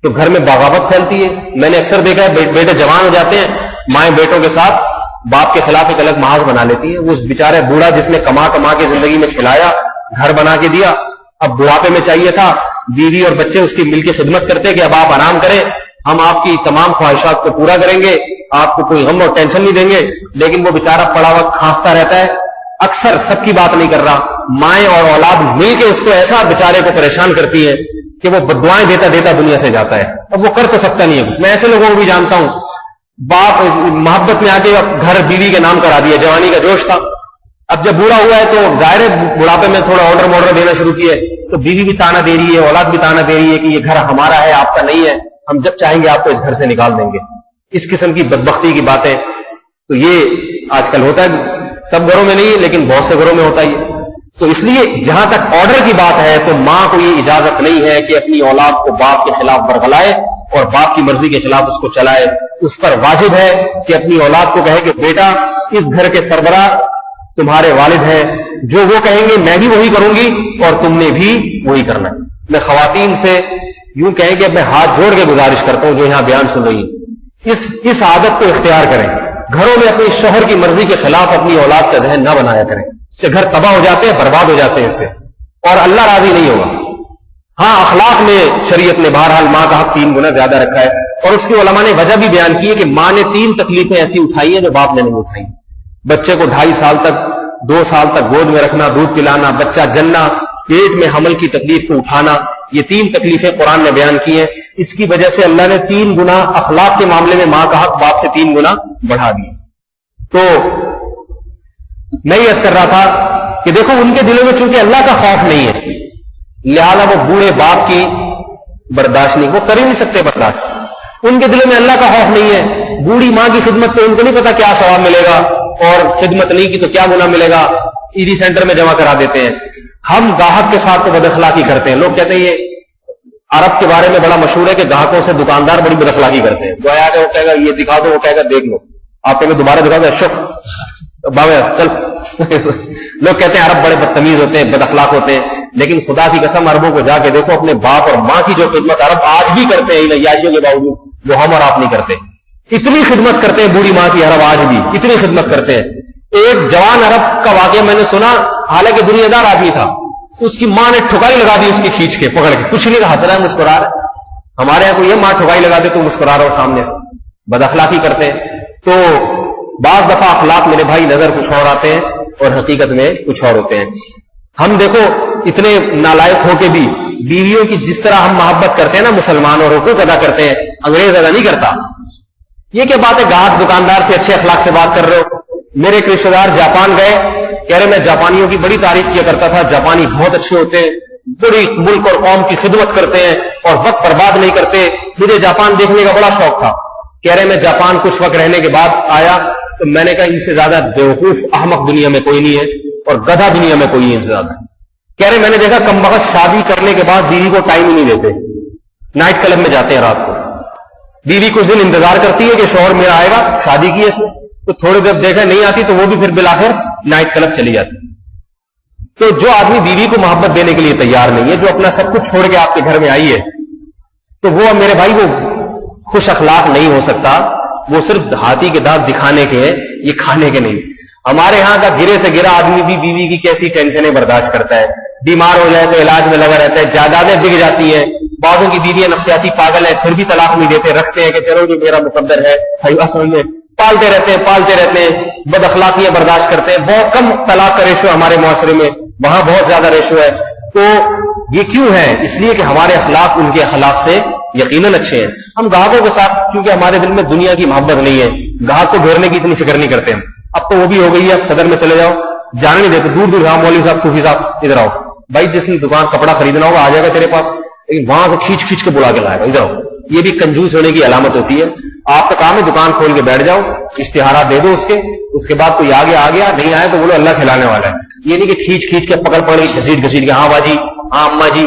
تو گھر میں بغاوت پھیلتی ہے۔ میں نے اکثر دیکھا ہے بیٹے جوان ہو جاتے ہیں، مائیں بیٹوں کے ساتھ باپ کے خلاف ایک الگ محاذ بنا لیتی ہیں۔ اس بیچارے بوڑھا جس نے کما کے زندگی میں کھلایا، گھر بنا کے دیا، اب بڑھاپے میں چاہیے تھا بیوی اور بچے اس کی مل کے خدمت کرتے کہ اب آپ آرام کریں، ہم آپ کی تمام خواہشات کو پورا کریں گے، آپ کو کوئی غم اور ٹینشن نہیں دیں گے، لیکن وہ بیچارہ پڑا ہوا کھانستا رہتا ہے۔ اکثر سب کی بات نہیں کر رہا، مائیں اور اولاد مل کے اس کو ایسا بیچارے کو پریشان کرتی ہے کہ وہ بددعائیں دیتا دنیا سے جاتا ہے۔ اب وہ کر تو سکتا نہیں ہے۔ میں ایسے لوگوں کو بھی جانتا ہوں، باپ محبت میں آ کے گھر بیوی کے نام کرا دیا، جوانی کا جوش تھا، اب جب بوڑھا ہوا ہے تو ظاہر ہے بڑھاپے میں تھوڑا آرڈر دینا شروع کیے، تو بیوی بھی تانا دے رہی ہے، اولاد بھی تانا دے رہی ہے کہ یہ گھر ہمارا ہے، آپ کا نہیں ہے، ہم جب چاہیں گے آپ کو اس گھر سے نکال دیں گے۔ اس قسم کی بدبختی کی باتیں تو یہ آج کل ہوتا ہے، سب گھروں میں نہیں لیکن بہت سے گھروں میں ہوتا ہی۔ تو اس لیے جہاں تک آرڈر کی بات ہے تو ماں کو یہ اجازت نہیں ہے کہ اپنی اولاد کو باپ کے خلاف برگلائے اور باپ کی مرضی کے خلاف اس کو چلائے۔ اس پر واجب ہے کہ اپنی اولاد کو کہے کہ بیٹا اس گھر کے سربراہ تمہارے والد ہیں، جو وہ کہیں گے میں بھی وہی کروں گی اور تم نے بھی وہی کرنا ہے۔ میں خواتین سے یوں کہیں کہ میں ہاتھ جوڑ کے گزارش کرتا ہوں جو یہاں بیان سن رہی ہیں، اس عادت کو اختیار کریں۔ گھروں میں اپنی شوہر کی مرضی کے خلاف اپنی اولاد کا ذہن نہ بنایا کریں، اس سے گھر تباہ ہو جاتے ہیں، برباد ہو جاتے ہیں اس سے، اور اللہ راضی نہیں ہوگا۔ ہاں اخلاق میں شریعت نے بہرحال ماں کا حق 3 گنا زیادہ رکھا ہے، اور اس کی علماء نے وجہ بھی بیان کی ہے کہ ماں نے 3 تکلیفیں ایسی اٹھائی ہیں جو باپ نے نہیں اٹھائی۔ بچے کو 2.5 سال تک 2 سال تک گود میں رکھنا، دودھ پلانا، بچہ جلنا، پیٹ میں حمل کی تکلیف کو اٹھانا، یہ 3 تکلیفیں قرآن نے بیان کی ہیں۔ اس کی وجہ سے اللہ نے 3 گنا اخلاق کے معاملے میں ماں کا حق باپ سے 3 گنا بڑھا دیا۔ تو میں یہ عرض کر رہا تھا کہ دیکھو ان کے دلوں میں چونکہ اللہ کا خوف نہیں ہے، لہذا وہ بوڑھے باپ کی برداشت نہیں، وہ کر ہی نہیں سکتے برداشت، ان کے دلوں میں اللہ کا خوف نہیں ہے۔ بوڑھی ماں کی خدمت پہ ان کو نہیں پتا کیا ثواب ملے گا، اور خدمت نہیں کی تو کیا گناہ ملے گا۔ ED سینٹر میں جمع کرا دیتے ہیں. ہم گاہک کے ساتھ تو بد اخلاقی کرتے ہیں. لوگ کہتے ہیں یہ عرب کے بارے میں بڑا مشہور ہے کہ گاہکوں سے دکاندار بڑی بد اخلاقی کرتے ہیں. گویا کہ وہ کہے گا یہ دکھا دو, وہ کہے گا دیکھ لو, آپ کہیں گے دوبارہ دکھا دو, شف باوے چل. لوگ کہتے ہیں عرب بڑے بدتمیز ہوتے ہیں, بد اخلاق ہوتے ہیں, لیکن خدا کی قسم عربوں کو جا کے دیکھو, اپنے باپ اور ماں کی جو خدمت عرب آج بھی کرتے ہیں عیاشیوں کے باوجود, وہ ہم اور آپ نہیں کرتے. اتنی خدمت کرتے ہیں بوڑھی ماں کی عرب آج بھی, اتنی خدمت کرتے ہیں. ایک جوان عرب کا واقعہ میں نے سنا, حالانکہ دنیا دار آدمی تھا, اس کی ماں نے ٹھکائی لگا دی اس کی کھینچ کے پکڑ کے, کچھ نہیں کہا, ہنس رہا ہے, مسکرا رہا ہے. ہمارے یہاں کو یہ ماں ٹھکائی لگا دے تو مسکرا رہا ہو سامنے سے. بد اخلاقی کرتے ہیں. تو بعض دفعہ اخلاق میرے بھائی نظر کچھ اور آتے ہیں اور حقیقت میں کچھ اور ہوتے ہیں. ہم دیکھو اتنے نالائق ہو کے بھی بیویوں کی جس طرح ہم محبت کرتے ہیں نا مسلمان, اور حقوق ادا کرتے ہیں, انگریز ادا نہیں کرتا. یہ کیا بات ہے گاہک دکاندار سے اچھے اخلاق سے بات کر رہے ہو. میرے ایک رشتے دار جاپان گئے, کہہ رہے میں جاپانیوں کی بڑی تعریف کیا کرتا تھا, جاپانی بہت اچھے ہوتے ہیں, بڑی ملک اور قوم کی خدمت کرتے ہیں اور وقت برباد نہیں کرتے. مجھے جاپان دیکھنے کا بڑا شوق تھا. کہہ رہے میں جاپان کچھ وقت رہنے کے بعد آیا تو میں نے کہا ان سے زیادہ بیوقوف احمق دنیا میں کوئی نہیں ہے اور گدھا دنیا میں کوئی نہیں ہے زیادہ. کہہ رہے میں نے دیکھا کم وقت شادی کرنے کے بعد بیوی کو ٹائم ہی نہیں دیتے, نائٹ کلب میں جاتے ہیں رات کو. بیوی کچھ دن انتظار کرتی ہے کہ شوہر میرا آئے گا, شادی کی ہے اس نے, تو تھوڑی دیر دیکھا نہیں آتی تو وہ بھی پھر بالآخر نائٹ کلب چلی جاتی. تو جو آدمی بیوی کو محبت دینے کے لیے تیار نہیں ہے, جو اپنا سب کچھ چھوڑ کے آپ کے گھر میں آئی ہے, تو وہ میرے بھائی وہ خوش اخلاق نہیں ہو سکتا. وہ صرف ہاتھی کے دانت دکھانے کے ہیں, یہ کھانے کے نہیں. ہمارے ہاں کا گرے سے گرا آدمی بھی بیوی کی کیسی ٹینشنیں برداشت کرتا ہے. بیمار ہو جائے تو علاج میں لگا رہتا ہے, جائیدادیں بک جاتی ہیں. بعضوں کی بیویاں نفسیاتی پاگل ہیں, پھر بھی طلاق نہیں دیتے, رکھتے ہیں کہ چلو جو میرا مقدر ہے بھائی اصل میں, پالتے رہتے ہیں, بد اخلاقیاں برداشت کرتے ہیں. بہت کم طلاق کا ریشو ہمارے معاشرے میں, وہاں بہت زیادہ ریشو ہے. تو یہ کیوں ہے؟ اس لیے کہ ہمارے اخلاق ان کے اخلاق سے یقیناً اچھے ہیں. ہم گاہکوں کے ساتھ کیونکہ ہمارے دل میں دنیا کی محبت نہیں ہے, گاہک کو گھیرنے کی اتنی فکر نہیں کرتے ہم. اب تو وہ بھی ہو گئی ہے, اب صدر میں چلے جاؤ, جانے نہیں دیتے, دور دور. ہاں مولوی صاحب, صوفی صاحب, ادھر آؤ بھائی, جس نے دکان کپڑا خریدنا ہوگا آ جائے گا تیرے پاس, لیکن وہاں سے کھینچ کھینچ کے بلا کے لائے گا, ادھر آؤ. یہ بھی کنجوس ہونے کی علامت ہوتی ہے. آپ کا کام ہے دکان کھول کے بیٹھ جاؤ, اشتہارات دے دو اس کے بعد کوئی آ گیا نہیں آئے تو بولو اللہ کھلانے والا ہے. یہ نہیں کہ کھینچ کھینچ کے پکڑ پڑ گھسیٹ کے, ہاں باجی, ہاں اما جی,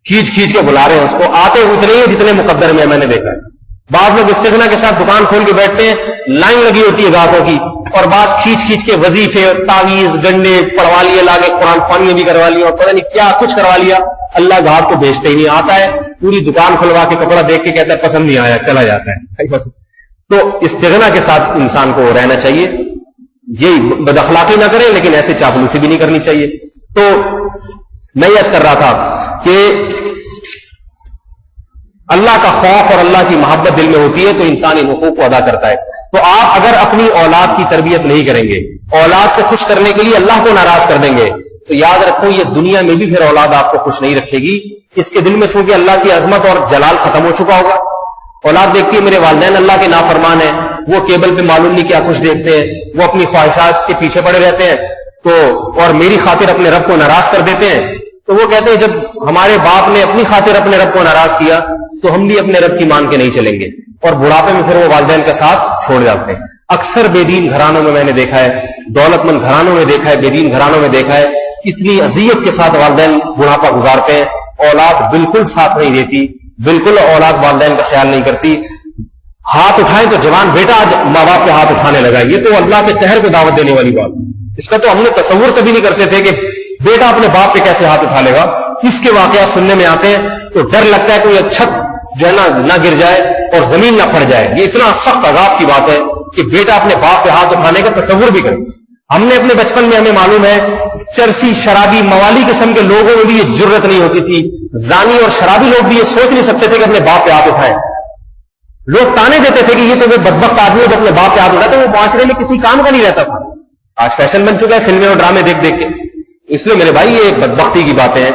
کھینچ کھینچ کے بلا رہے ہیں اس کو. آتے اتنے ہی جتنے مقدر میں نے دیکھا ہے. بعض لوگ استغنا کے ساتھ دکان کھول کے بیٹھتے ہیں, لائن لگی ہوتی ہے گاہکوں کی, اور بعض کھینچ کھینچ کے وظیفے, تعویذ, گنڈے پڑھوا لیے, لاگے قرآن خوانیاں بھی کروا لی, اور پتہ نہیں کیا کچھ کروا لیا. اللہ گاہک کو بیچتے ہی نہیں. آتا ہے پوری دکان کھلوا کے کپڑا دیکھ کے کہتا ہے پسند نہیں آیا, چلا جاتا ہے. تو استغنا کے ساتھ انسان کو رہنا چاہیے. یہ بد اخلاقی نہ کرے, لیکن ایسے چاپلوسی بھی نہیں کرنی چاہیے. تو میں یہ کر رہا تھا کہ اللہ کا خوف اور اللہ کی محبت دل میں ہوتی ہے تو انسان ان حقوق کو ادا کرتا ہے. تو آپ اگر اپنی اولاد کی تربیت نہیں کریں گے, اولاد کو خوش کرنے کے لیے اللہ کو ناراض کر دیں گے, تو یاد رکھو یہ دنیا میں بھی پھر اولاد آپ کو خوش نہیں رکھے گی. اس کے دل میں چونکہ اللہ کی عظمت اور جلال ختم ہو چکا ہوگا. اولاد دیکھتی ہے میرے والدین اللہ کے نافرمان ہیں, وہ کیبل پہ معلوم نہیں کیا کچھ دیکھتے ہیں, وہ اپنی خواہشات کے پیچھے پڑے رہتے ہیں, تو اور میری خاطر اپنے رب کو ناراض کر دیتے ہیں. تو وہ کہتے ہیں جب ہمارے باپ نے اپنی خاطر اپنے رب کو ناراض کیا تو ہم بھی اپنے رب کی مان کے نہیں چلیں گے, اور بڑھاپے میں پھر وہ والدین کا ساتھ چھوڑ جاتے ہیں. اکثر بے دین گھرانوں میں نے دیکھا ہے, دولت مند گھرانوں میں دیکھا ہے, بے دین گھرانوں میں دیکھا ہے, اتنی اذیت کے ساتھ والدین بڑھاپا گزارتے ہیں, اولاد بالکل ساتھ نہیں دیتی, بالکل اولاد والدین کا خیال نہیں کرتی. ہاتھ اٹھائیں تو جوان بیٹا آج ماں باپ کے ہاتھ اٹھانے لگا, یہ تو اللہ کے قہر کو دعوت دینے والی بات. اس کا تو ہم نے تصور کبھی نہیں کرتے تھے کہ بیٹا اپنے باپ پہ کیسے ہاتھ اٹھا لے گا. اس کے واقعات سننے میں آتے ہیں تو ڈر لگتا ہے کوئی چھت جو ہے نہ گر جائے اور زمین نہ پھٹ جائے. یہ اتنا سخت عذاب کی بات ہے کہ بیٹا اپنے باپ پہ ہاتھ اٹھانے کا تصور بھی کرے. ہم نے اپنے بچپن میں, ہمیں معلوم ہے, چرسی شرابی موالی قسم کے لوگوں میں بھی یہ جرت نہیں ہوتی تھی. زانی اور شرابی لوگ بھی یہ سوچ نہیں سکتے تھے کہ اپنے باپ پہ ہاتھ اٹھائیں. لوگ تانے دیتے تھے کہ یہ تو وہ بدبخت آدمی ہے جو اپنے باپ پہ ہاتھ اٹھاتا ہے, وہ معاشرے میں کسی کام کا نہیں رہتا تھا. آج فیشن بن چکا ہے فلمیں اور ڈرامے دیکھ دیکھ کے. اس لیے میرے بھائی یہ ایک بدبختی کی باتیں ہیں.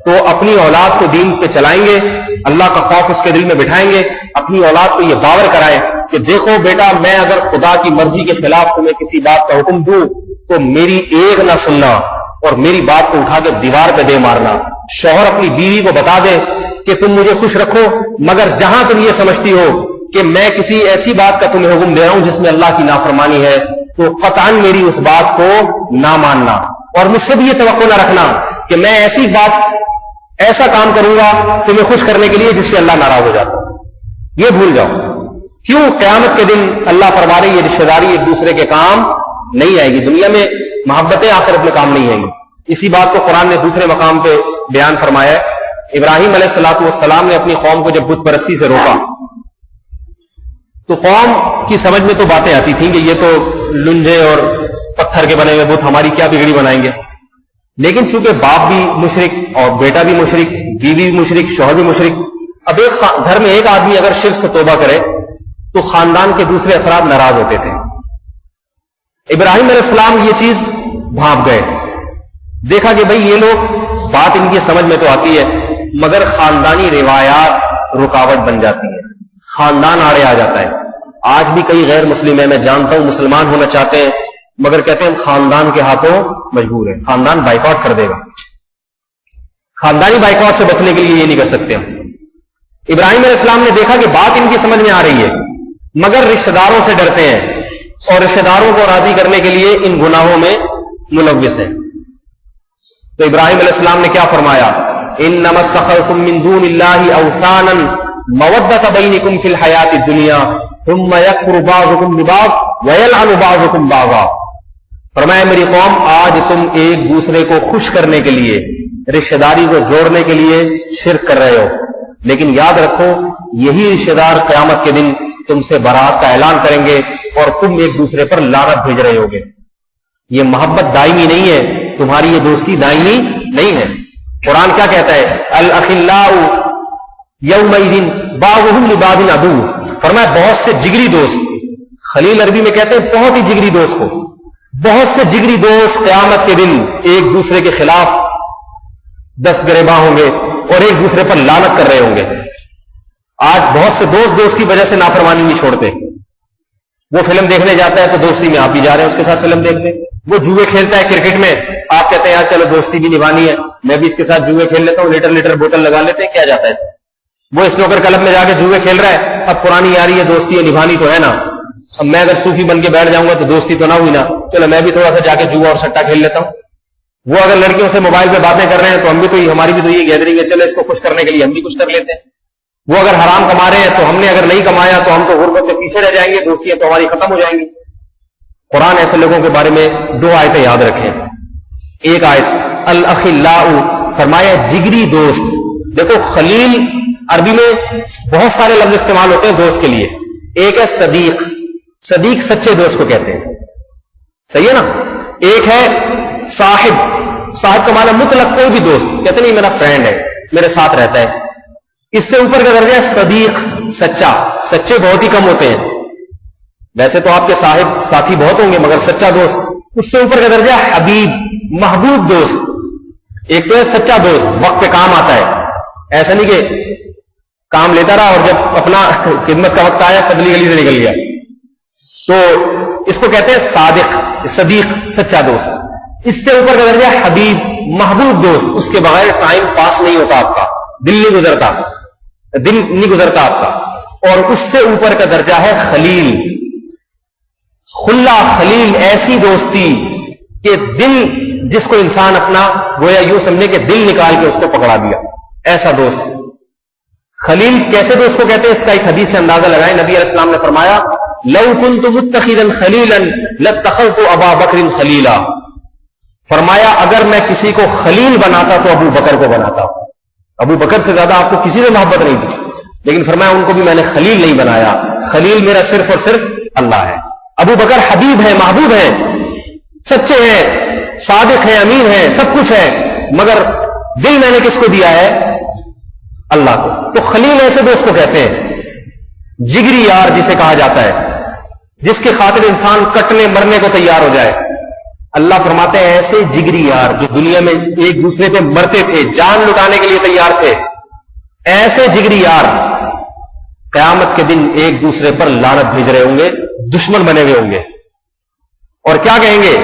تو اپنی اولاد کو دین پہ چلائیں گے, اللہ کا خوف اس کے دل میں بٹھائیں گے, اپنی اولاد کو یہ باور کرائیں کہ دیکھو بیٹا, میں اگر خدا کی مرضی کے خلاف تمہیں کسی بات کا حکم دوں تو میری ایک نہ سننا اور میری بات کو اٹھا کے دیوار پہ دے مارنا. شوہر اپنی بیوی کو بتا دے کہ تم مجھے خوش رکھو, مگر جہاں تم یہ سمجھتی ہو کہ میں کسی ایسی بات کا تمہیں حکم دے رہا ہوں جس میں اللہ کی نافرمانی ہے, تو قطعاً میری اس بات کو نہ ماننا، اور مجھ سے بھی یہ توقع نہ رکھنا کہ میں ایسی بات ایسا کام کروں گا تمہیں خوش کرنے کے لیے جس سے اللہ ناراض ہو جاتا، یہ بھول جاؤ۔ کیوں؟ قیامت کے دن اللہ فرما رہے یہ رشتہ داری ایک دوسرے کے کام نہیں آئے گی، دنیا میں محبتیں آخرت میں کام نہیں آئیں گی۔ اسی بات کو قرآن نے دوسرے مقام پہ بیان فرمایا ہے۔ ابراہیم علیہ السلام نے اپنی قوم کو جب بت پرستی سے روکا تو قوم کی سمجھ میں تو باتیں آتی تھیں کہ یہ تو لنجے اور پتھر کے بنے ہوئے بت ہماری کیا بگڑی بنائیں گے، لیکن چونکہ باپ بھی مشرک اور بیٹا بھی مشرک، بیوی بھی مشرک، شوہر بھی مشرک، اب ایک گھر میں ایک آدمی اگر شرک سے توبہ کرے تو خاندان کے دوسرے افراد ناراض ہوتے تھے۔ ابراہیم علیہ السلام یہ چیز بھانپ گئے، دیکھا کہ بھئی یہ لوگ بات ان کی سمجھ میں تو آتی ہے مگر خاندانی روایات رکاوٹ بن جاتی ہے، خاندان آڑے آ جاتا ہے۔ آج بھی کئی غیر مسلم ہیں، میں جانتا ہوں مسلمان ہونا چاہتے ہیں مگر کہتے ہیں ہم خاندان کے ہاتھوں مجبور ہیں، خاندان بائیکاٹ کر دے گا۔ خاندانی بائیکاٹ سے بچنے کے لیے یہ نہیں کر سکتے ہم۔ ابراہیم علیہ السلام نے دیکھا کہ بات ان کی سمجھ میں آ رہی ہے مگر رشتہ داروں سے ڈرتے ہیں اور رشتہ داروں کو راضی کرنے کے لیے ان گناہوں میں ملوث ہیں۔ تو ابراہیم علیہ السلام نے کیا فرمایا؟ انما اتخذتم من دون اللہ اوثانا مودۃ بینکم فی الحیاۃ الدنیا ثم یکفر بعضکم ببعض ویلعن بعضکم بعضا۔ فرمایا میری قوم آج تم ایک دوسرے کو خوش کرنے کے لیے، رشتہ داری کو جوڑنے کے لیے شرک کر رہے ہو، لیکن یاد رکھو یہی رشتہ دار قیامت کے دن تم سے برات کا اعلان کریں گے اور تم ایک دوسرے پر لعنت بھیج رہے ہوگے۔ یہ محبت دائمی نہیں ہے، تمہاری یہ دوستی دائمی نہیں ہے۔ قرآن کیا کہتا ہے؟ الاخلاء یومئذ بعضهم لبعض عدو۔ فرمایا بہت سے جگری دوست، خلیل عربی میں کہتے ہیں بہت ہی جگری دوست کو، بہت سے جگری دوست قیامت کے دن ایک دوسرے کے خلاف دست گریباں ہوں گے اور ایک دوسرے پر لعنت کر رہے ہوں گے۔ آج بہت سے دوست کی وجہ سے نافرمانی نہیں چھوڑتے۔ وہ فلم دیکھنے جاتا ہے تو دوستی میں آپ بھی جا رہے ہیں اس کے ساتھ فلم دیکھنے۔ وہ جوئے کھیلتا ہے کرکٹ میں، آپ کہتے ہیں یار چلو دوستی بھی نبھانی ہے، میں بھی اس کے ساتھ جوئے کھیل لیتا ہوں، لیٹر بوتل لگا لیتے ہیں، کیا جاتا ہے اس میں؟ وہ اسنوکر کلب میں جا کے جوئے کھیل رہا ہے، اب پرانی یاری ہے، دوستی ہے، نبھانی تو ہے نا۔ اب میں اگر صوفی بن کے بیٹھ جاؤں گا تو دوستی تو نہ ہوئی نا، چلو میں بھی تھوڑا سا جا کے جوا اور سٹا کھیل لیتا ہوں۔ وہ اگر لڑکیوں سے موبائل پہ باتیں کر رہے ہیں تو ہم بھی تو ہماری بھی تو یہ گیدرنگ ہے، چلو اس کو خوش کرنے کے لیے ہم بھی کچھ کر لیتے ہیں۔ وہ اگر حرام کما رہے ہیں تو ہم نے اگر نہیں کمایا تو ہم تو غربت میں پیچھے رہ جائیں گے، دوستیاں تو ہماری ختم ہو جائیں گی۔ قرآن ایسے لوگوں کے بارے میں دو آیتیں یاد رکھیں۔ ایک آیت الاخلاء، فرمایا جگری دوست۔ دیکھو خلیل عربی میں بہت سارے لفظ استعمال ہوتے ہیں دوست کے لیے۔ ایک ہے صدیق، صدیق سچے دوست کو کہتے ہیں، صحیح ہے نا۔ ایک ہے صاحب، صاحب کا معنی مطلق کوئی بھی دوست، کہتے نہیں میرا فرینڈ ہے، میرے ساتھ رہتا ہے۔ اس سے اوپر کا درجہ ہے صدیق، سچا۔ سچے بہت ہی کم ہوتے ہیں، ویسے تو آپ کے صاحب ساتھی بہت ہوں گے مگر سچا دوست۔ اس سے اوپر کا درجہ ہے حبیب، محبوب دوست۔ ایک تو ہے سچا دوست، وقت پہ کام آتا ہے، ایسا نہیں کہ کام لیتا رہا اور جب اپنا خدمت کا وقت آیا پتلی گلی سے نکل گیا، تو اس کو کہتے ہیں صادق، صدیق، سچا دوست۔ اس سے اوپر کا درجہ حبیب، محبوب دوست، اس کے بغیر ٹائم پاس نہیں ہوتا آپ کا، دل نہیں گزرتا آپ کا۔ اور اس سے اوپر کا درجہ ہے خلیل، خلا، خلیل، ایسی دوستی کہ دل، جس کو انسان اپنا گویا یوں سمجھے کہ دل نکال کے اس کو پکڑا دیا، ایسا دوست۔ خلیل کیسے دوست کو کہتے ہیں؟ اس کا ایک حدیث سے اندازہ لگائیں۔ نبی علیہ السلام نے فرمایا لو كنت متخذا خلیلا لاتخذت ابا بکر خلیلا۔ فرمایا اگر میں کسی کو خلیل بناتا تو ابو بکر کو بناتا۔ ابو بکر سے زیادہ آپ کو کسی سے محبت نہیں تھی، لیکن فرمایا ان کو بھی میں نے خلیل نہیں بنایا، خلیل میرا صرف اور صرف اللہ ہے۔ ابو بکر حبیب ہے، محبوب ہے، سچے ہیں، صادق ہیں، امین ہیں، سب کچھ ہے، مگر دل میں نے کس کو دیا ہے؟ اللہ کو۔ تو خلیل ایسے دوست کو کہتے ہیں، جگری یار جسے کہا جاتا ہے، جس کی خاطر انسان کٹنے مرنے کو تیار ہو جائے۔ اللہ فرماتے ہیں ایسے جگری یار جو دنیا میں ایک دوسرے پہ مرتے تھے، جان لٹانے کے لیے تیار تھے، ایسے جگری یار قیامت کے دن ایک دوسرے پر لعنت بھیج رہے ہوں گے، دشمن بنے ہوئے ہوں گے، اور کیا کہیں گے؟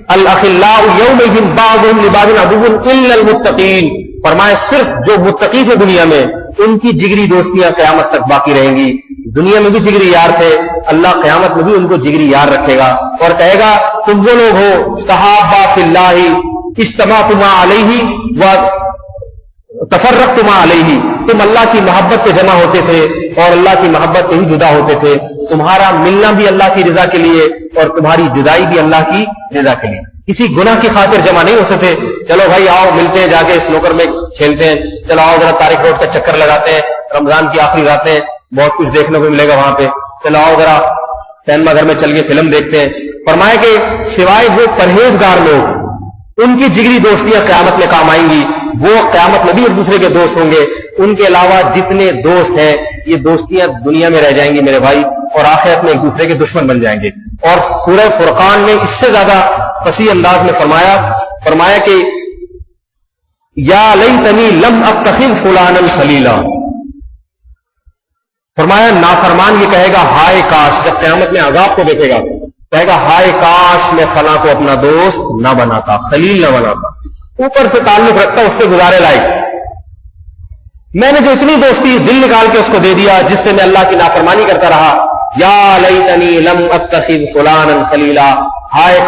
الاخلاء یومئذ بعضهم لبعض عدو الا المتقین۔ فرمایا صرف جو متقی تھے دنیا میں ان کی جگری دوستیاں قیامت تک باقی رہیں گی، دنیا میں بھی جگری یار تھے، اللہ قیامت میں بھی ان کو جگری یار رکھے گا اور کہے گا تم وہ لوگ ہو تحابا فی اللہ اجتمعتما علیہ و تفرقتما علیہ، تم اللہ کی محبت پہ جمع ہوتے تھے اور اللہ کی محبت پہ ہی جدا ہوتے تھے، تمہارا ملنا بھی اللہ کی رضا کے لیے اور تمہاری جدائی بھی اللہ کی رضا کے لیے، کسی گناہ کی خاطر جمع نہیں ہوتے تھے۔ چلو بھائی آؤ ملتے ہیں، جا کے سنوکر میں کھیلتے ہیں، چلو آؤ ذرا طارق روڈ کا چکر لگاتے ہیں، رمضان کی آخری راتیں بہت کچھ دیکھنے کو ملے گا وہاں پہ، چلو آؤ ذرا سینما گھر میں چل کے فلم دیکھتے ہیں۔ فرمایا کہ سوائے وہ پرہیزگار لوگ ان کی جگری دوستیاں قیامت میں کام آئیں گی، وہ قیامت میں بھی ایک دوسرے کے دوست ہوں گے، ان کے علاوہ جتنے دوست ہیں یہ دوستیاں دنیا میں رہ جائیں گی میرے بھائی، اور آخرت میں ایک دوسرے کے دشمن بن جائیں گے۔ اور سورہ فرقان میں اس سے زیادہ فصیح انداز میں فرمایا کہ یا لیتنی لم اتخذ فلانا خلیلا، فرمایا نافرمان یہ کہے گا ہائے کاش، جب قیامت میں عذاب کو دیکھے گا کہے گا ہائے کاش میں فلاں کو اپنا دوست نہ بناتا، خلیل نہ بناتا، اوپر سے تعلق رکھتا اس سے گزارے لائق، میں نے جو اتنی دوستی دل نکال کے اس کو دے دیا جس سے میں اللہ کی نافرمانی کرتا رہا، یا لیتنی لم اتخذ فلانا خلیلا، ہائے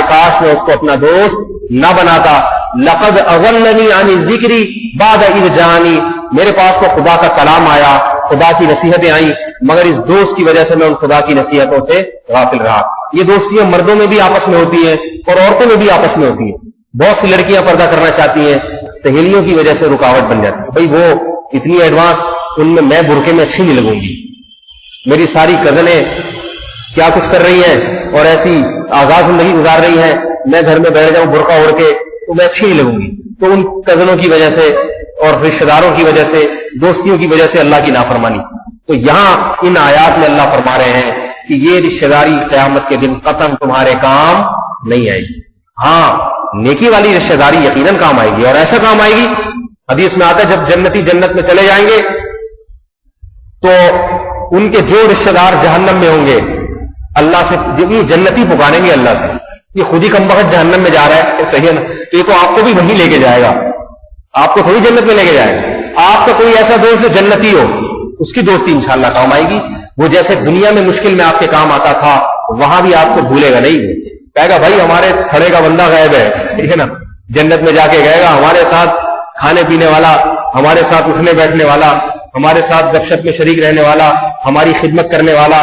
کاش میں اس کو اپنا دوست نہ بناتا، لقد اضلنی عن الذکر بعد اذ جانی، میرے پاس کو خدا کا کلام آیا، خدا کی نصیحتیں آئیں، مگر اس دوست کی وجہ سے میں ان خدا کی نصیحتوں سے غافل رہا۔ یہ دوستیاں مردوں میں بھی آپس میں ہوتی ہیں اور عورتوں میں بھی آپس میں ہوتی ہیں، بہت سی لڑکیاں پردہ کرنا چاہتی ہیں، سہیلیوں کی وجہ سے رکاوٹ بن جاتی ہے، بھئی وہ اتنی ایڈوانس، ان میں برقعے میں اچھی نہیں لگوں گی، میری ساری کزنیں کیا کچھ کر رہی ہیں اور ایسی آزاد زندگی گزار رہی ہیں، میں گھر میں بیٹھ جاؤں برقع اوڑھ کے تو میں اچھی نہیں لگوں گی، تو ان کزنوں کی وجہ سے اور رشتہ داروں کی وجہ سے، دوستیوں کی وجہ سے اللہ کی نافرمانی۔ تو یہاں ان آیات میں اللہ فرما رہے ہیں کہ یہ رشتہ داری قیامت کے دن قطعاً تمہارے کام نہیں آئے گی، ہاں نیکی والی رشتہ داری یقیناً کام آئے گی، اور ایسا کام آئے گی، حدیث میں آتا ہے جب جنتی جنت میں چلے جائیں گے تو ان کے جو رشتہ دار جہنم میں ہوں گے اللہ سے جنتی پکاریں گے اللہ سے، یہ خود ہی کم وقت جہنم میں جا رہا ہے صحیح ہے نا، تو یہ تو آپ کو بھی وہیں لے کے جائے گا، آپ کو تھوڑی جنت میں لے کے جائے گا، آپ کا کوئی ایسا دوست جو جنتی ہو اس کی دوستی انشاءاللہ کام آئے گی، وہ جیسے دنیا میں مشکل میں آپ کے کام آتا تھا وہاں بھی آپ کو بھولے گا نہیں، کہے گا بھائی ہمارے تھڑے کا بندہ غائب ہے، صحیح ہے نا، جنت میں جا کے گئے گا ہمارے ساتھ کھانے پینے والا، ہمارے ساتھ اٹھنے بیٹھنے والا، ہمارے ساتھ گپ شپ میں شریک رہنے والا، ہماری خدمت کرنے والا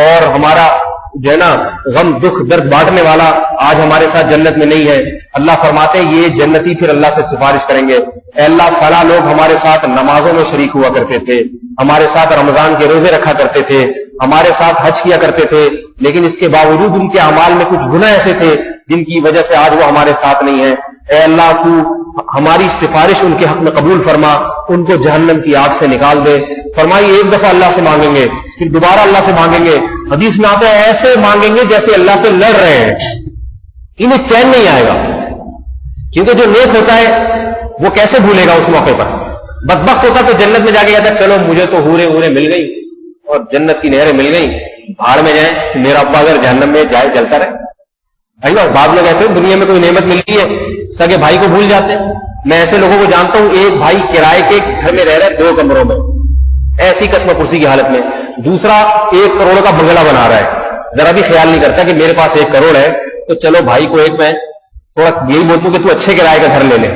اور ہمارا جو ہے نا غم دکھ درد بانٹنے والا آج ہمارے ساتھ جنت میں نہیں ہے۔ اللہ فرماتے ہیں یہ جنتی پھر اللہ سے سفارش کریں گے، اے اللہ فلاں لوگ ہمارے ساتھ نمازوں میں شریک ہوا کرتے تھے، ہمارے ساتھ رمضان کے روزے رکھا کرتے تھے، ہمارے ساتھ حج کیا کرتے تھے، لیکن اس کے باوجود ان کے اعمال میں کچھ گناہ ایسے تھے جن کی وجہ سے آج وہ ہمارے ساتھ نہیں ہے، اے اللہ تو ہماری سفارش ان کے حق میں قبول فرما، ان کو جہنم کی آگ سے نکال دے۔ فرمائی ایک دفعہ اللہ سے مانگیں گے پھر دوبارہ اللہ سے مانگیں گے، حدیث میں آتا ہے ایسے مانگیں گے جیسے اللہ سے لڑ رہے ہیں، انہیں چین نہیں آئے گا، کیونکہ جو نیک ہوتا ہے وہ کیسے بھولے گا اس موقع پر، بدبخت ہوتا تو جنت میں جا کے کہتا چلو مجھے تو حوریں مل گئی اور جنت کی نہریں مل گئی، بھاڑ میں جائیں، میرا ابا اگر جہنم میں جائے جلتا رہے۔ بعض لوگ ایسے دنیا میں کوئی نعمت ملتی ہے سگے بھائی کو بھول جاتے ہیں، میں ایسے لوگوں کو جانتا ہوں ایک بھائی کرائے کے گھر میں رہ رہا ہے 2 کمروں میں ایسی قسم کرسی کی حالت میں، دوسرا 1 کروڑ کا بنگلہ بنا رہا ہے، ذرا بھی خیال نہیں کرتا کہ میرے پاس 1 کروڑ ہے تو چلو بھائی کو ایک میں تھوڑا یہی بولتا ہوں کہ تو اچھے کرائے کا گھر لے لے۔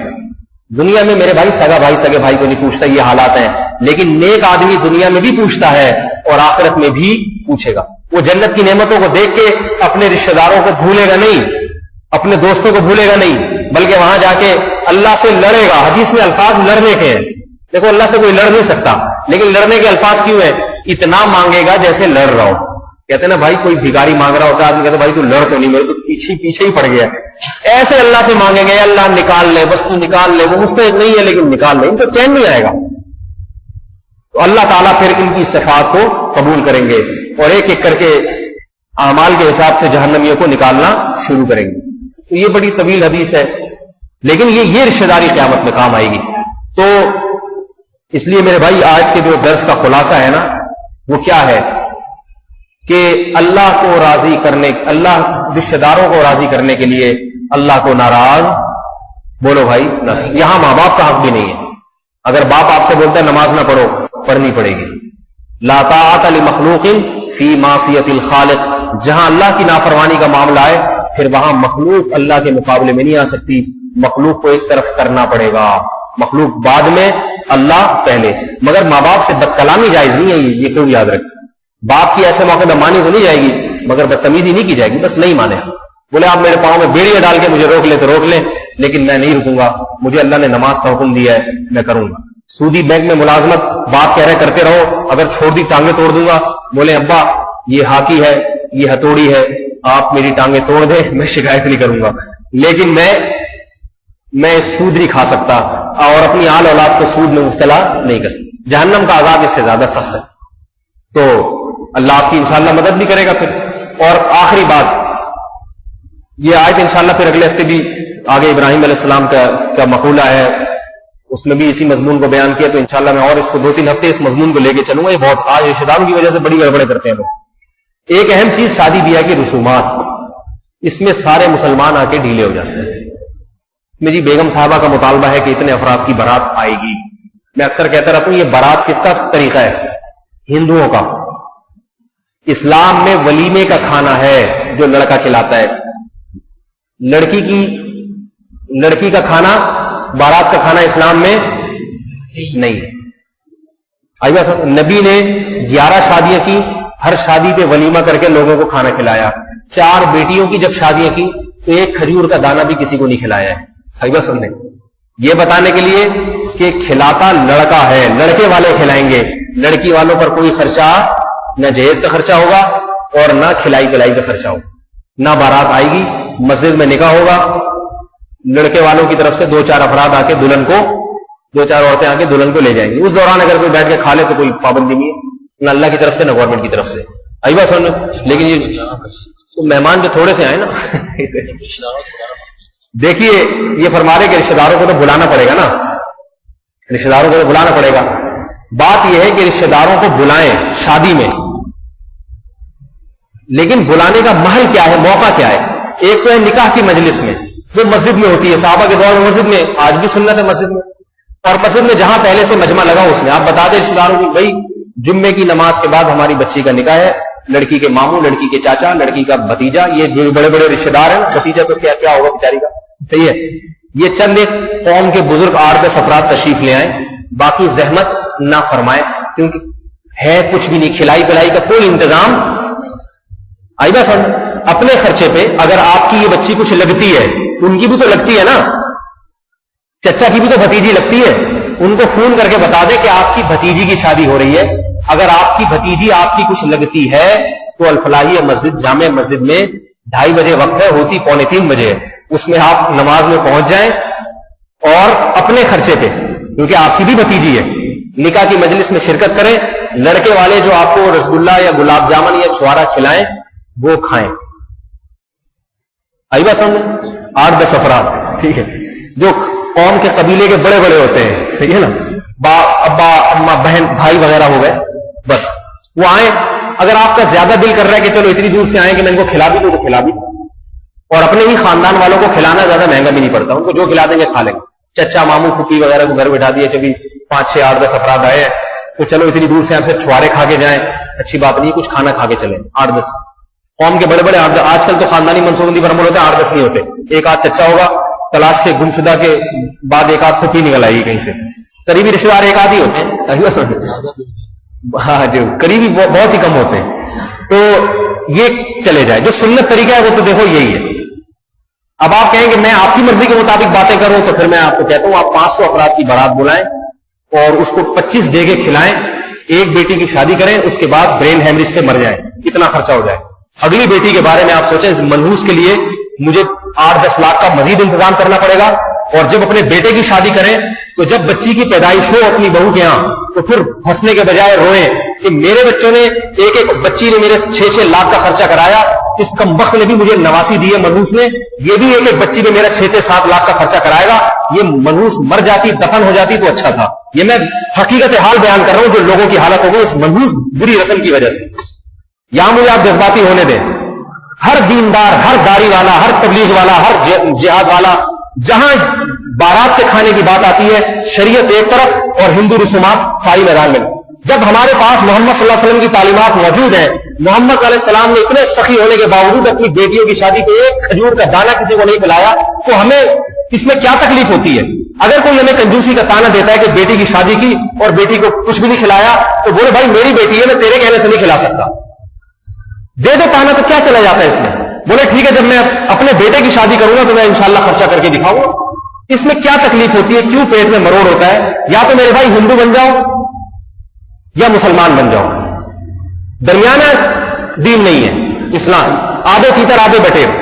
دنیا میں میرے بھائی سگے بھائی کو نہیں پوچھتا، یہ حالات ہیں، لیکن نیک آدمی دنیا میں بھی پوچھتا ہے اور آخرت میں بھی پوچھے گا، وہ جنت کی نعمتوں کو دیکھ کے اپنے رشتہ داروں کو بھولے گا نہیں، اپنے دوستوں کو بھولے گا نہیں، بلکہ وہاں جا کے اللہ سے لڑے گا۔ حدیث میں الفاظ لڑنے کے ہیں، دیکھو اللہ سے کوئی لڑ نہیں سکتا لیکن لڑنے کے الفاظ کیوں ہیں؟ اتنا مانگے گا جیسے لڑ رہا ہو، کہتے ہیں نا بھائی کوئی بھکاری مانگ رہا ہوتا ہے آدمی کہتا بھائی تو لڑ تو نہیں، میرے تو پیچھے ہی پڑ گیا، ایسے اللہ سے مانگیں گے اللہ نکال لے، بس تو نکال لے، وہ مستحق نہیں ہے لیکن نکال لے، ان کو چین نہیں آئے گا، تو اللہ تعالیٰ پھر ان کی صفات کو قبول کریں گے اور ایک ایک کر کے اعمال کے حساب سے جہنمیوں کو نکالنا شروع کریں گے۔ تو یہ بڑی طویل حدیث ہے لیکن یہ رشتہ داری قیامت میں کام آئے گی۔ تو اس لیے میرے بھائی آج کے جو درس کا خلاصہ ہے نا وہ کیا ہے کہ اللہ کو راضی کرنے، اللہ رشتہ داروں کو راضی کرنے کے لیے اللہ کو ناراض بولو بھائی نہ، یہاں ماں باپ کا حق بھی نہیں ہے، اگر باپ آپ سے بولتا ہے نماز نہ پڑھو، پڑھنی پڑے گی، لا طاعت لمخلوق فی معصیت الخالق، جہاں اللہ کی نافرمانی کا معاملہ ہے پھر وہاں مخلوق اللہ کے مقابلے میں نہیں آ سکتی، مخلوق کو ایک طرف کرنا پڑے گا، مخلوق بعد میں، اللہ پہلے۔ مگر ماں باپ سے بد کلامی جائز نہیں ہے، یہ خوب یاد رکھ۔ باپ کی ایسے موقع میں مانی تو نہیں جائے گی، مگر بدتمیزی نہیں کی جائے گی، بس نہیں مانے۔ بولے آپ میرے پاؤں میں بیڑیاں ڈال کے مجھے روک لیں تو روک لیں، لیکن میں نہیں رکوں گا، مجھے اللہ نے نماز کا حکم دیا ہے، میں کروں گا۔ سودی بینک میں ملازمت، باپ کہہ رہے کرتے رہو، اگر چھوڑ دی ٹانگیں توڑ دوں گا۔ بولے ابا یہ ہاکی ہے، یہ ہتھوڑی ہے، آپ میری ٹانگیں توڑ دیں، میں شکایت نہیں کروں گا، لیکن میں سود نہیں کھا سکتا اور اپنی آل اولاد کو سود میں مبتلا نہیں کر سکتا۔ جہنم کا عذاب اس سے زیادہ سخت ہے، تو اللہ آپ کی انشاءاللہ مدد بھی کرے گا پھر۔ اور آخری بات، یہ آیت انشاءاللہ پھر اگلے ہفتے بھی آگے ابراہیم علیہ السلام کا مقولہ ہے، اس میں بھی اسی مضمون کو بیان کیا، تو انشاءاللہ میں اور اس کو 2-3 ہفتے اس مضمون کو لے کے چلوں گا۔ یہ بہت آج رشتہ داروں کی وجہ سے بڑی گڑبڑیں کرتے ہیں لوگ۔ ایک اہم چیز شادی بیاہ کی رسومات، اس میں سارے مسلمان آ کے ڈھیلے ہو جاتے ہیں۔ میری بیگم صاحبہ کا مطالبہ ہے کہ اتنے افراد کی بارات آئے گی، میں اکثر کہتا رہتا ہوں یہ بارات کس کا طریقہ ہے؟ ہندوؤں کا۔ اسلام میں ولیمے کا کھانا ہے جو لڑکا کھلاتا ہے، لڑکی کا کھانا، بارات کا کھانا اسلام میں نہیں ہے۔ آئیے نبی نے 11 شادیاں کی، ہر شادی پہ ولیمہ کر کے لوگوں کو کھانا کھلایا۔ 4 بیٹیوں کی جب شادیاں کی تو ایک کھجور کا دانہ بھی کسی کو نہیں کھلایا ہے۔ آئیے سننے، یہ بتانے کے لیے کہ کھلاتا لڑکا ہے، لڑکے والے کھلائیں گے، لڑکی والوں پر کوئی خرچہ، نہ جہیز کا خرچہ ہوگا اور نہ کھلائی پلائی کا خرچہ ہوگا، نہ بارات آئے گی، مسجد میں نکاح ہوگا، لڑکے والوں کی طرف سے 2-4 افراد آ کے دلہن کو، 2-4 عورتیں آ کے دلہن کو لے جائیں گی۔ اس دوران اگر کوئی بیٹھ کے کھا لے تو کوئی پابندی نہیں ہے، نہ اللہ کی طرف سے نہ گورنمنٹ کی طرف سے۔ آئیے سن، لیکن یہ مہمان جو تھوڑے سے آئے نا دیکھیے یہ فرما رہے کہ رشتہ داروں کو تو بلانا پڑے گا نا، رشتہ داروں کو تو بلانا پڑے گا۔ بات یہ ہے کہ رشتہ داروں کو بلائیں شادی میں، لیکن بلانے کا محل کیا ہے، موقع کیا ہے؟ ایک تو ہے نکاح کی مجلس میں، وہ مسجد میں ہوتی ہے، صحابہ کے دور میں مسجد میں، آج بھی سنت ہے مسجد میں، اور مسجد میں جہاں پہلے سے مجمع لگا اس میں آپ بتا دیں رشتہ داروں کی بھائی جمعے کی نماز کے بعد ہماری بچی کا نکاح ہے، لڑکی کے ماموں، لڑکی کے چاچا، لڑکی کا بھتیجا، یہ جو بڑے بڑے رشتہ دار ہیں، بھتیجا تو کیا ہوگا بیچاری کا، صحیح ہے۔ یہ چند ایک قوم کے بزرگ 8-10 افراد تشریف لے آئیں، باقی زحمت نہ فرمائیں، کیونکہ ہے کچھ بھی نہیں، کھلائی پلائی کا کوئی انتظام۔ آئی بات سن، اپنے خرچے پہ اگر آپ کی یہ بچی کچھ لگتی ہے، ان کی بھی تو لگتی ہے نا، چچا کی بھی تو بھتیجی لگتی ہے، ان کو فون کر کے بتا دیں کہ آپ کی بھتیجی کی شادی ہو رہی ہے، اگر آپ کی بھتیجی آپ کی کچھ لگتی ہے تو الفلاحیہ مسجد، جامع مسجد میں 2:30 بجے وقت ہے، ہوتی 2:45 بجے ہے، اس میں آپ نماز میں پہنچ جائیں اور اپنے خرچے پہ، کیونکہ آپ کی بھی بھتیجی ہے، نکاح کی مجلس میں شرکت کریں، لڑکے والے جو آپ کو رسگلہ یا گلاب جامن یا چھوارا کھلائیں وہ کھائیں۔ آئی بات سمجھ، 8-10 افراد، ٹھیک ہے، جو قوم کے قبیلے کے بڑے بڑے ہوتے ہیں، صحیح ہے نا، ابا اما بہن بھائی وغیرہ ہو گئے، بس وہ آئیں۔ اگر آپ کا زیادہ دل کر رہا ہے کہ چلو اتنی دور سے آئیں کہ میں ان کو کھلا بھی دوں تو کھلا بھی دوں، اور اپنے ہی خاندان والوں کو کھلانا زیادہ مہنگا بھی نہیں پڑتا، ان کو جو کھلا دیں گے کھا لیں گے، چچا ماموں پھوپھی وغیرہ کو گھر بٹھا دیے، چلی 5-6-8-10 افراد آئے ہیں تو چلو اتنی دور سے آپ صرف چھوارے کھا کے جائیں، اچھی بات نہیں، کچھ کھانا کھا کے چلیں۔ 8-10 قوم کے بڑے بڑے، آج کل تو خاندانی منصوبندی پر عمل ہوتے ہیں، 8-10 نہیں ہوتے، 1-8 چچا ہوگا، تلاش کے گمشدہ کے بعد 1-8 پھوپھی نکل آئے گی کہیں سے، قریبی رشتے دار 1-8 ہی ہوتے ہیں، ہاں جو قریبی بہت ہی کم ہوتے ہیں، تو یہ چلے جائے۔ جو سنت طریقہ ہے وہ تو دیکھو یہی ہے۔ اب آپ کہیں کہ میں آپ کی مرضی کے مطابق باتیں کروں تو پھر میں آپ کو کہتا ہوں آپ 500 افراد کی بارات بلائیں اور اس کو 25 دیگے کھلائیں، ایک بیٹی کی شادی کریں، اس کے بعد برین ہیمریج سے مر جائیں، اتنا خرچہ ہو جائے۔ اگلی بیٹی کے بارے میں آپ سوچیں، اس منحوس کے لیے مجھے 8-10 لاکھ کا مزید انتظام کرنا پڑے گا، اور جب اپنے بیٹے کی شادی کریں تو جب بچی کی پیدائش ہو اپنی بہو کے ہاں تو پھر ہنسنے کے بجائے روئیں کہ میرے بچوں نے، ایک بچی نے میرے 6-6 لاکھ کا خرچہ کرایا، اس کم وقت نے بھی مجھے نواسی دی ہے منحوس نے، یہ بھی ایک بچی نے میرا 6-7 لاکھ کا خرچہ کرائے گا، یہ منحوس مر جاتی، دفن ہو جاتی تو اچھا تھا۔ یہ میں حقیقت حال بیان کر رہا ہوں جو لوگوں کی حالت ہو گئی اس منحوس بری رسم کی وجہ سے۔ یہاں مجھے آپ جذباتی ہونے دیں، ہر دیندار، ہر داڑھی والا، ہر تبلیغ والا، ہر جہاد والا، جہاں بارات کے کھانے کی بات آتی ہے، شریعت ایک طرف اور ہندو رسومات ساری میدان میں، جب ہمارے پاس محمد صلی اللہ علیہ وسلم کی تعلیمات موجود ہیں، محمد علیہ السلام نے اتنے سخی ہونے کے باوجود اپنی بیٹیوں کی شادی پہ ایک کھجور کا دانہ کسی کو نہیں پلایا، تو ہمیں اس میں کیا تکلیف ہوتی ہے؟ اگر کوئی ہمیں کنجوسی کا تانا دیتا ہے کہ بیٹی کی شادی کی اور بیٹی کو کچھ بھی نہیں کھلایا، تو بولے بھائی میری بیٹی ہے، میں تیرے کہنے سے نہیں کھلا سکتا، دے دے تانا، تو کیا چلا جاتا ہے اس میں؟ بولے ٹھیک ہے جب میں اپنے بیٹے کی شادی کروں گا تو میں انشاءاللہ خرچہ کر کے دکھاؤں گا۔ اس میں کیا تکلیف ہوتی ہے؟ کیوں پیٹ میں مروڑ ہوتا ہے؟ یا تو میرے بھائی ہندو بن جاؤ یا مسلمان بن جاؤ، درمیانہ دین نہیں ہے اسلام، آدھے تیتر آدھے بٹیر۔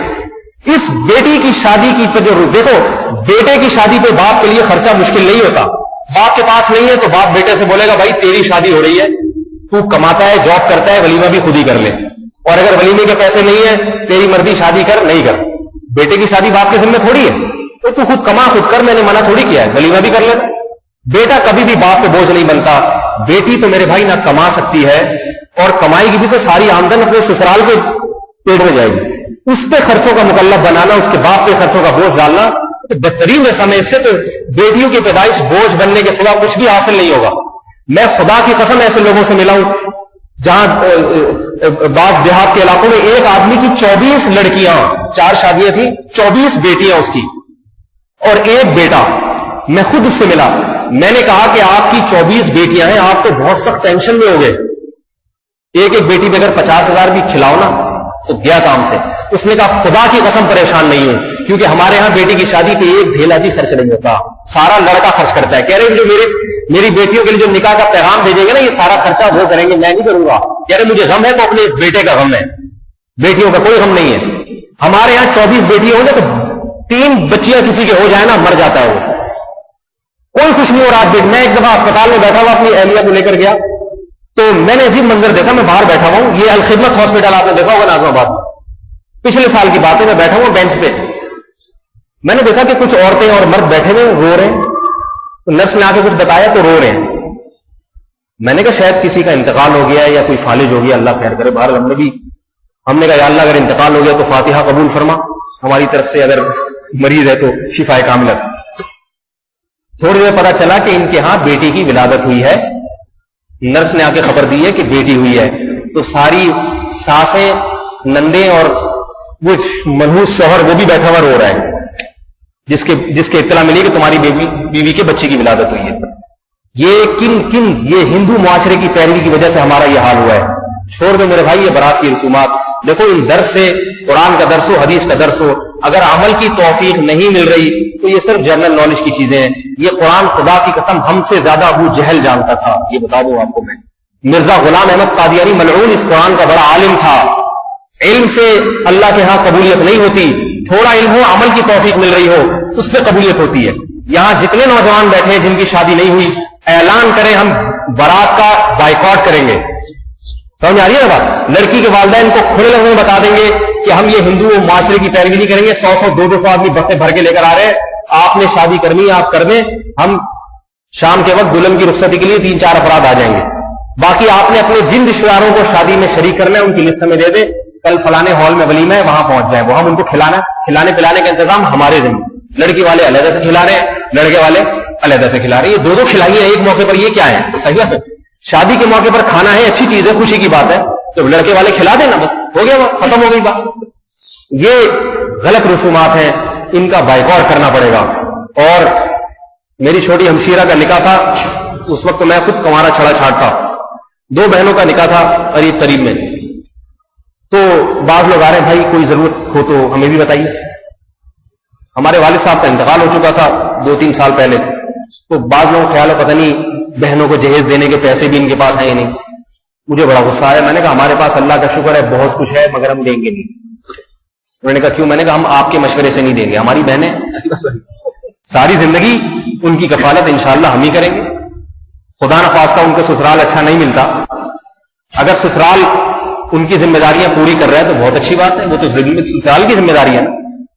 اس بیٹی کی شادی کی دیکھو، بیٹے کی شادی پہ باپ کے لیے خرچہ مشکل نہیں ہوتا، باپ کے پاس نہیں ہے تو باپ بیٹے سے بولے گا بھائی تیری شادی ہو رہی ہے، تو کماتا ہے، جاب کرتا ہے، ولیمہ بھی خود ہی کر لے، اور اگر ولیمے کے پیسے نہیں ہیں تیری مرضی شادی کر نہیں کر۔ بیٹے کی شادی باپ کے ذمہ تھوڑی ہے، تو خود کما خود کر، میں نے منع تھوڑی کیا ہے، ولیمہ بھی کر لے۔ بیٹا کبھی بھی باپ پہ بوجھ نہیں بنتا۔ بیٹی تو میرے بھائی نہ کما سکتی ہے، اور کمائی کی بھی تو ساری آمدن اپنے سسرال کے پیٹ میں جائے گی، اس پہ خرچوں کا مکلف بنانا، اس کے باپ پہ خرچوں کا بوجھ ڈالنا تو بدترین رسم ہے۔ اس سے تو بیٹیوں کی پیدائش بوجھ بننے کے سوا کچھ بھی حاصل نہیں ہوگا۔ میں خدا کی قسم ایسے لوگوں سے ملا ہوں جہاں بعض دیہات کے علاقوں میں ایک آدمی کی 24 لڑکیاں، 4 شادیاں تھیں، 24 بیٹیاں اس کی اور ایک بیٹا۔ میں خود اس سے ملا، میں نے کہا کہ آپ کی 24 بیٹیاں ہیں، آپ تو بہت سخت ٹینشن میں ہو گئے، ایک ایک بیٹی پہ اگر 50,000 بھی کھلاؤ نا تو گیا کام سے۔ اس نے کہا خدا کی قسم پریشان نہیں ہوں، کیونکہ ہمارے ہاں بیٹی کی شادی پہ ایک ڈھیلا بھی خرچ نہیں ہوتا، سارا لڑکا خرچ کرتا ہے۔ کہہ رہے ہیں جو میری بیٹیوں کے لیے جو نکاح کا پیغام بھیجیں گے نا، یہ سارا خرچہ وہ کریں گے، میں نہیں کروں گا۔ کہہ رہے مجھے غم ہے تو اپنے اس بیٹے کا غم ہے، بیٹیوں کا کوئی غم نہیں ہے۔ ہمارے یہاں 24 بیٹیاں ہوں گے تو 3 بچیاں کسی کے ہو جائے نا مر جاتا ہے وہ، کوئی خوش نہیں ہو رہا بیٹ۔ میں ایک دفعہ اسپتال میں بیٹھا ہوا اپنی اہلیہ کو لے کر گیا تو میں نے عجیب منظر دیکھا، میں باہر بیٹھا ہوا ہوں، یہ الخدمت ہاسپٹل آپ نے دیکھا ہوگا ناظم آباد، پچھلے سال کی بات ہے، میں بیٹھا ہوں بینچ پہ، میں نے دیکھا کہ کچھ عورتیں اور مرد بیٹھے ہوئے رو رہے ہیں، تو نرس نے آ کے کچھ بتایا تو رو رہے ہیں۔ میں نے کہا شاید کسی کا انتقال ہو گیا یا کوئی فالج ہو گیا، اللہ خیر کرے۔ باہر ہم نے کہا یا اللہ اگر انتقال ہو گیا تو فاتحہ قبول فرما ہماری طرف سے، اگر مریض ہے تو شفا کاملہ۔ تھوڑی دیر پتا چلا کہ ان کے ہاں بیٹی کی ولادت ہوئی ہے، نرس نے آ کے خبر دی ہے کہ بیٹی ہوئی ہے، تو ساری ساسیں، نندیں اور وہ منحوس شوہر وہ بھی بیٹھا ہوا رو رہا ہے، جس کے اطلاع ملی کہ تمہاری بیوی کے بچے کی ولادت ہوئی ہے۔ یہ ہندو معاشرے کی پیروی کی وجہ سے ہمارا یہ حال ہوا ہے۔ چھوڑ دو میرے بھائی یہ برات کی رسومات، دیکھو ان درس سے، قرآن کا درس ہو، حدیث کا درس ہو، اگر عمل کی توفیق نہیں مل رہی تو یہ صرف جنرل نالج کی چیزیں ہیں۔ یہ قرآن خدا کی قسم ہم سے زیادہ ابو جہل جانتا تھا، یہ بتا دوں آپ کو میں۔ مرزا غلام احمد قادیانی ملعون اس قرآن کا بڑا عالم تھا۔ علم سے اللہ کے ہاں قبولیت نہیں ہوتی، تھوڑا علم ہو، عمل کی توفیق مل رہی ہو تو اس پہ قبولیت ہوتی ہے۔ یہاں جتنے نوجوان بیٹھے ہیں جن کی شادی نہیں ہوئی، اعلان کریں ہم برات کا بائیکاٹ کریں گے، سمجھ آ رہی ہے نا بات؟ لڑکی کے والدین کو کھلے لفظ میں بتا دیں گے کہ ہم یہ ہندو معاشرے کی پیروی نہیں کریں گے، 100 200 آدمی بسیں بھر کے لے کر آ رہے ہیں، آپ نے شادی کرنی ہے آپ کر دیں، ہم شام کے وقت دلہن کی رخصتی کے لیے 3-4 افراد آ جائیں گے، باقی آپ نے اپنے جن رشتے داروں کو شادی میں شریک کرنا ہے ان کی لسٹ ہمیں دے دیں، کل فلانے ہال میں ولیمہ ہے وہاں پہنچ جائیں، وہ ہم ان کو کھلانے پلانے کا انتظام ہمارے ذمہ، لڑکی والے علیحدہ سے کھلا رہے ہیں، لڑکے والے علیحدہ سے کھلا رہے ہیں، یہ 2 کھلائیے ایک موقع پر، یہ کیا ہے؟ صحیح ہے، شادی کے موقع پر کھانا ہے، اچھی چیز ہے، خوشی کی بات ہے، تو لڑکے والے کھلا دینا، بس ہو گیا، وہ ختم ہو گئی بات۔ یہ غلط رسومات ہیں، ان کا بائیکاٹ کرنا پڑے گا۔ اور میری چھوٹی ہمشیرہ کا نکاح تھا، اس وقت میں خود کنوارا چھڑا چھاٹ تھا، 2 بہنوں کا نکاح تھا قریب میں، تو بعض لوگ آ رہے ہیں بھائی کوئی ضرورت ہو تو ہمیں بھی بتائیے۔ ہمارے والد صاحب کا انتقال ہو چکا تھا 2-3 سال پہلے، تو بعض لوگوں کو خیال ہے پتہ نہیں بہنوں کو جہیز دینے کے پیسے بھی ان کے پاس ہیں یا نہیں۔ مجھے بڑا غصہ آیا، میں نے کہا ہمارے پاس اللہ کا شکر ہے بہت کچھ ہے مگر ہم دیں گے نہیں۔ انہوں نے کہا کیوں؟ میں نے کہا ہم آپ کے مشورے سے نہیں دیں گے، ہماری بہنیں ساری زندگی ان کی کفالت انشاءاللہ ہم ہی کریں گے۔ خدا نخواستہ ان کو سسرال اچھا نہیں ملتا، اگر سسرال ان کی ذمہ داریاں پوری کر رہا ہے تو بہت اچھی بات ہے، وہ تو سسرال کی ذمہ داریاں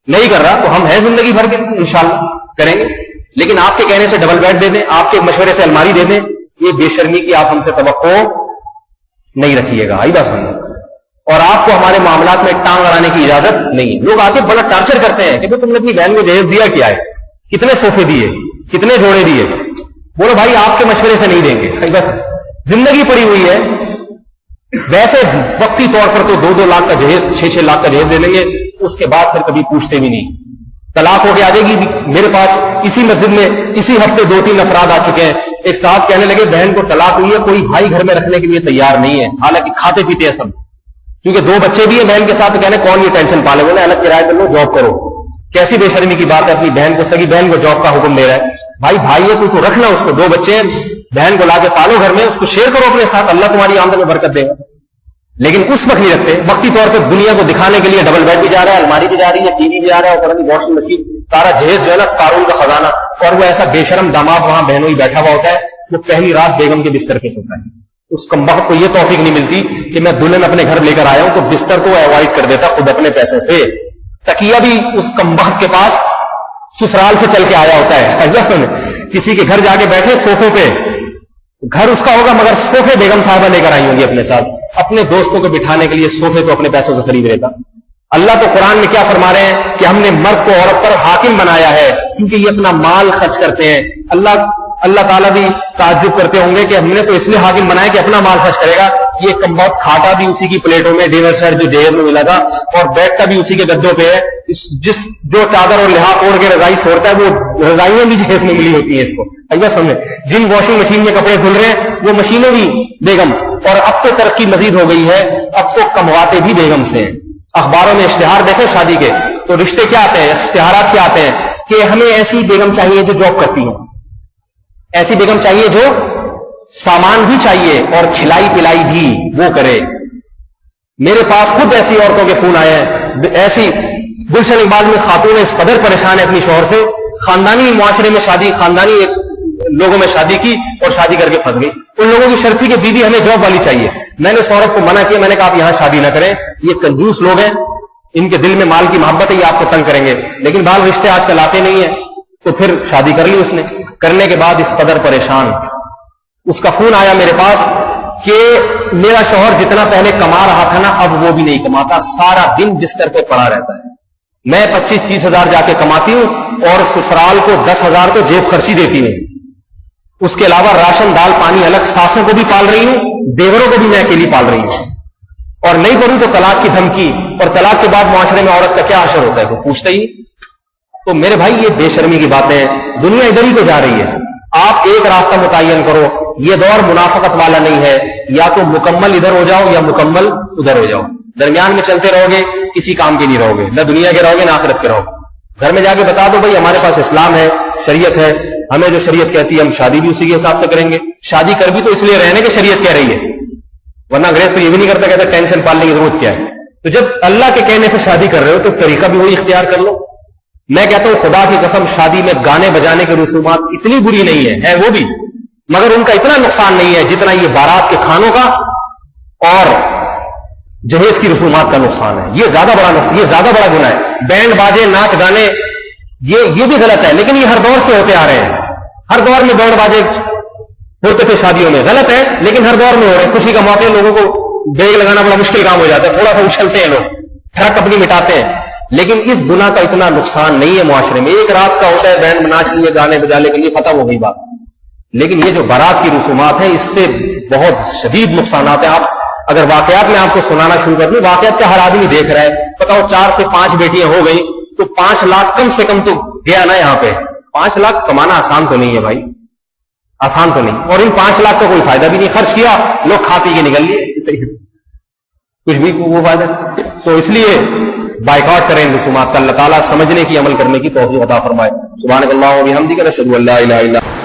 نہیں کر رہا تو ہم ہیں زندگی بھر کے انشاءاللہ کریں گے، لیکن آپ کے کہنے سے ڈبل بیڈ دے دیں، آپ کے مشورے سے الماری دے دیں، یہ بے شرمی کی آپ ہم سے توقع نہیں رکھیے گا، آئی بات سمجھیں۔ اور آپ کو ہمارے معاملات میں ٹانگ اڑانے کی اجازت نہیں۔ لوگ آ کے بڑا ٹارچر کرتے ہیں کہ تم نے اپنی بہن کو جہیز دیا کیا ہے، کتنے صوفے دیے، کتنے جوڑے دیے، بولو بھائی آپ کے مشورے سے نہیں دیں گے، بس زندگی پڑی ہوئی ہے. ویسے وقتی طور پر تو 2-2 لاکھ کا جہیز 6-6 لاکھ کا جہیز دے لیں گے, اس کے بعد پھر کبھی پوچھتے بھی نہیں. طلاق ہو کے آ جائے گی. میرے پاس اسی مسجد میں اسی ہفتے 2-3 افراد آ چکے ہیں. ایک صاحب کہنے لگے بہن کو طلاق ہوئی ہے, کوئی بھائی گھر میں رکھنے کے لیے تیار نہیں ہے, حالانکہ کھاتے پیتے ہیں سب, کیونکہ 2 بچے بھی ہیں بہن کے ساتھ. تو کہنے کون یہ ٹینشن پالے, بولے الگ کرایہ کر لو, جاب کرو. کیسی بے شرمی کی بات ہے, اپنی بہن کو, سگی بہن کو جاب کا حکم دے رہا ہے. بھائی ہے تو رکھنا اس کو, 2 بچے ہیں, بہن کو لا کے پالو گھر میں, اس کو شیئر کرو اپنے ساتھ, اللہ تمہاری آمدن میں برکت دے گا. لیکن اس وقت نہیں رکھتے. وقتی طور پہ دنیا کو دکھانے کے لیے ڈبل بیڈ بھی جا رہا ہے, الماری بھی جا رہی ہے, ٹی وی بھی جا رہا ہے, اور واشنگ مشین, سارا جہیز جو ہے نا قارون کا خزانہ. اور وہ ایسا بے شرم داماد وہاں بہنوں ہی بیٹھا ہوا ہوتا ہے, وہ پہلی رات بیگم کے بستر کے سوتا ہے. اس کمبخت کو یہ توفیق نہیں ملتی کہ میں دلہن اپنے گھر لے کر آیا ہوں, تو بستر تو اوائڈ کر دیتا خود اپنے پیسوں سے. تکیہ بھی اس کمبخت کے پاس سسرال سے چل کے آیا ہوتا ہے. کسی کے گھر جا کے بیٹھے صوفے پہ, گھر اس کا ہوگا مگر صوفے بیگم صاحبہ لے کر آئی ہوں گی اپنے ساتھ. اپنے دوستوں کو بٹھانے کے لیے صوفے تو اپنے پیسوں سے خرید لیتا. اللہ تو قرآن میں کیا فرما رہے ہیں کہ ہم نے مرد کو عورت پر حاکم بنایا ہے, کیونکہ یہ اپنا مال خرچ کرتے ہیں. اللہ تعالیٰ بھی تعجب کرتے ہوں گے کہ ہم نے تو اس لیے حاکم بنایا کہ اپنا مال خرچ کرے گا. یہ کم بہت کھاتا بھی اسی کی پلیٹوں میں, ڈنر سیٹ جو جہیز میں ملا تھا, اور بیٹھتا بھی اسی کے گدوں پہ ہے. جو چادر اور لحاف اوڑھ کے رضائی سوڑتا ہے وہ رضائیاں بھی جہیز میں ملی ہوتی ہیں اس کو. ایسا سمجھے, جن واشنگ مشین میں کپڑے دھل رہے ہیں وہ مشینیں بھی بیگم. اور اب تو ترقی مزید ہو گئی ہے, اب تو کمواتے بھی بیگم سے ہیں. اخباروں میں اشتہار دیکھیں شادی کے, تو رشتے کیا آتے ہیں, اشتہارات کیا آتے ہیں کہ ہمیں ایسی بیگم چاہیے جو جاب کرتی ہوں, ایسی بیگم چاہیے جو سامان بھی چاہیے اور کھلائی پلائی بھی وہ کرے. میرے پاس خود ایسی عورتوں کے فون آئے ہیں. ایسی گلشن اقبال میں خاتون اس قدر پریشان ہے اپنی شوہر سے, خاندانی معاشرے میں شادی, خاندانی لوگوں میں شادی کی اور شادی کر کے پھنس گئی. ان لوگوں کی شرط تھی کہ بیوی ہمیں جاب والی چاہیے. میں نے اس عورت کو منع کیا, میں نے کہا آپ یہاں شادی نہ کریں, یہ کنجوس لوگ ہیں, ان کے دل میں مال کی محبت ہے, یہ آپ کو تنگ کریں گے. لیکن بال رشتے آج کل آتے نہیں ہیں, تو پھر شادی کر لی اس نے. کرنے کے بعد اس قدر پریشان, اس کا فون آیا میرے پاس کہ میرا شوہر جتنا پہلے کما رہا تھا نا, اب وہ بھی نہیں کماتا, سارا دن بستر پہ پڑا رہتا ہے. میں 25-30 ہزار جا کے کماتی ہوں اور سسرال کو 10 ہزار تو جیب خرچی دیتی ہوں. اس کے علاوہ راشن دال پانی الگ, ساسوں کو بھی پال رہی ہوں, دیوروں کو بھی میں اکیلی پال رہی ہوں. اور نہیں کروں تو طلاق کی دھمکی, اور طلاق کے بعد معاشرے میں عورت کا کیا اثر ہوتا ہے وہ پوچھتے ہی. تو میرے بھائی یہ بے شرمی کی باتیں ہیں. دنیا ادھر ہی کو جا رہی ہے. آپ ایک راستہ متعین کرو. یہ دور منافقت والا نہیں ہے, یا تو مکمل ادھر ہو جاؤ یا مکمل ادھر ہو جاؤ. درمیان میں چلتے رہو گے کسی کام کے نہیں رہو گے, نہ دنیا کے رہو گے نہ آخرت کے رہو گے. گھر میں جا کے بتا دو بھائی ہمارے پاس اسلام ہے, شریعت ہے, ہمیں جو شریعت کہتی ہے ہم شادی بھی اسی کے حساب سے کریں گے. شادی کر بھی تو اس لیے رہنے کہ شریعت کہہ رہی ہے, ورنہ انگریز تو یہ بھی نہیں کرتا, کہتا ٹینشن پالنے کی ضرورت کیا ہے. تو جب اللہ کے کہنے سے شادی کر رہے ہو تو طریقہ بھی وہی اختیار کر لو. میں کہتا ہوں خدا کی قسم شادی میں گانے بجانے کے رسومات اتنی بری نہیں ہے وہ بھی, مگر ان کا اتنا نقصان نہیں ہے جتنا یہ بارات کے کھانوں کا اور جہیز کی رسومات کا نقصان ہے. یہ زیادہ بڑا نقصان, یہ زیادہ بڑا گناہ ہے. بینڈ باجے ناچ گانے یہ بھی غلط ہے, لیکن یہ ہر دور سے ہوتے آ رہے ہیں. ہر دور میں بینڈ باجے ہوتے تھے شادیوں میں, غلط ہے لیکن ہر دور میں ہو رہے ہیں. خوشی کا موقع لوگوں کو بیگ لگانا بڑا مشکل کام ہو جاتا ہے, تھوڑا سا اچھلتے ہیں لوگ, ٹھڑک اپنی مٹاتے ہیں. لیکن اس گناہ کا اتنا نقصان نہیں ہے معاشرے میں. ایک رات کا ہوتا ہے, بینڈ ناچ لیے گانے بجانے کے لیے, ختم ہو گئی بات. لیکن یہ جو بارات کی رسومات ہیں اس سے بہت شدید نقصانات ہیں. آپ اگر واقعات میں آپ کو سنانا شروع کر دوں, واقعات کا ہر آدمی دیکھ رہا ہے. بتاؤ 4 سے 5 بیٹیاں ہو گئی تو 5 لاکھ کم سے کم تو گیا نا یہاں پہ. 5 لاکھ کمانا آسان تو نہیں ہے بھائی, آسان تو نہیں. اور ان 5 لاکھ کا کوئی فائدہ بھی نہیں. خرچ کیا, لوگ کھا پی کے نکل لیے, کچھ بھی وہ فائدہ. تو اس لیے بائیکاٹ کریں رسومات کا. اللہ تعالیٰ سمجھنے کی, عمل کرنے کی توفیق عطا فرمائے. سبحانک اللہم و بحمدک, اشہد ان لا الہ الا انت.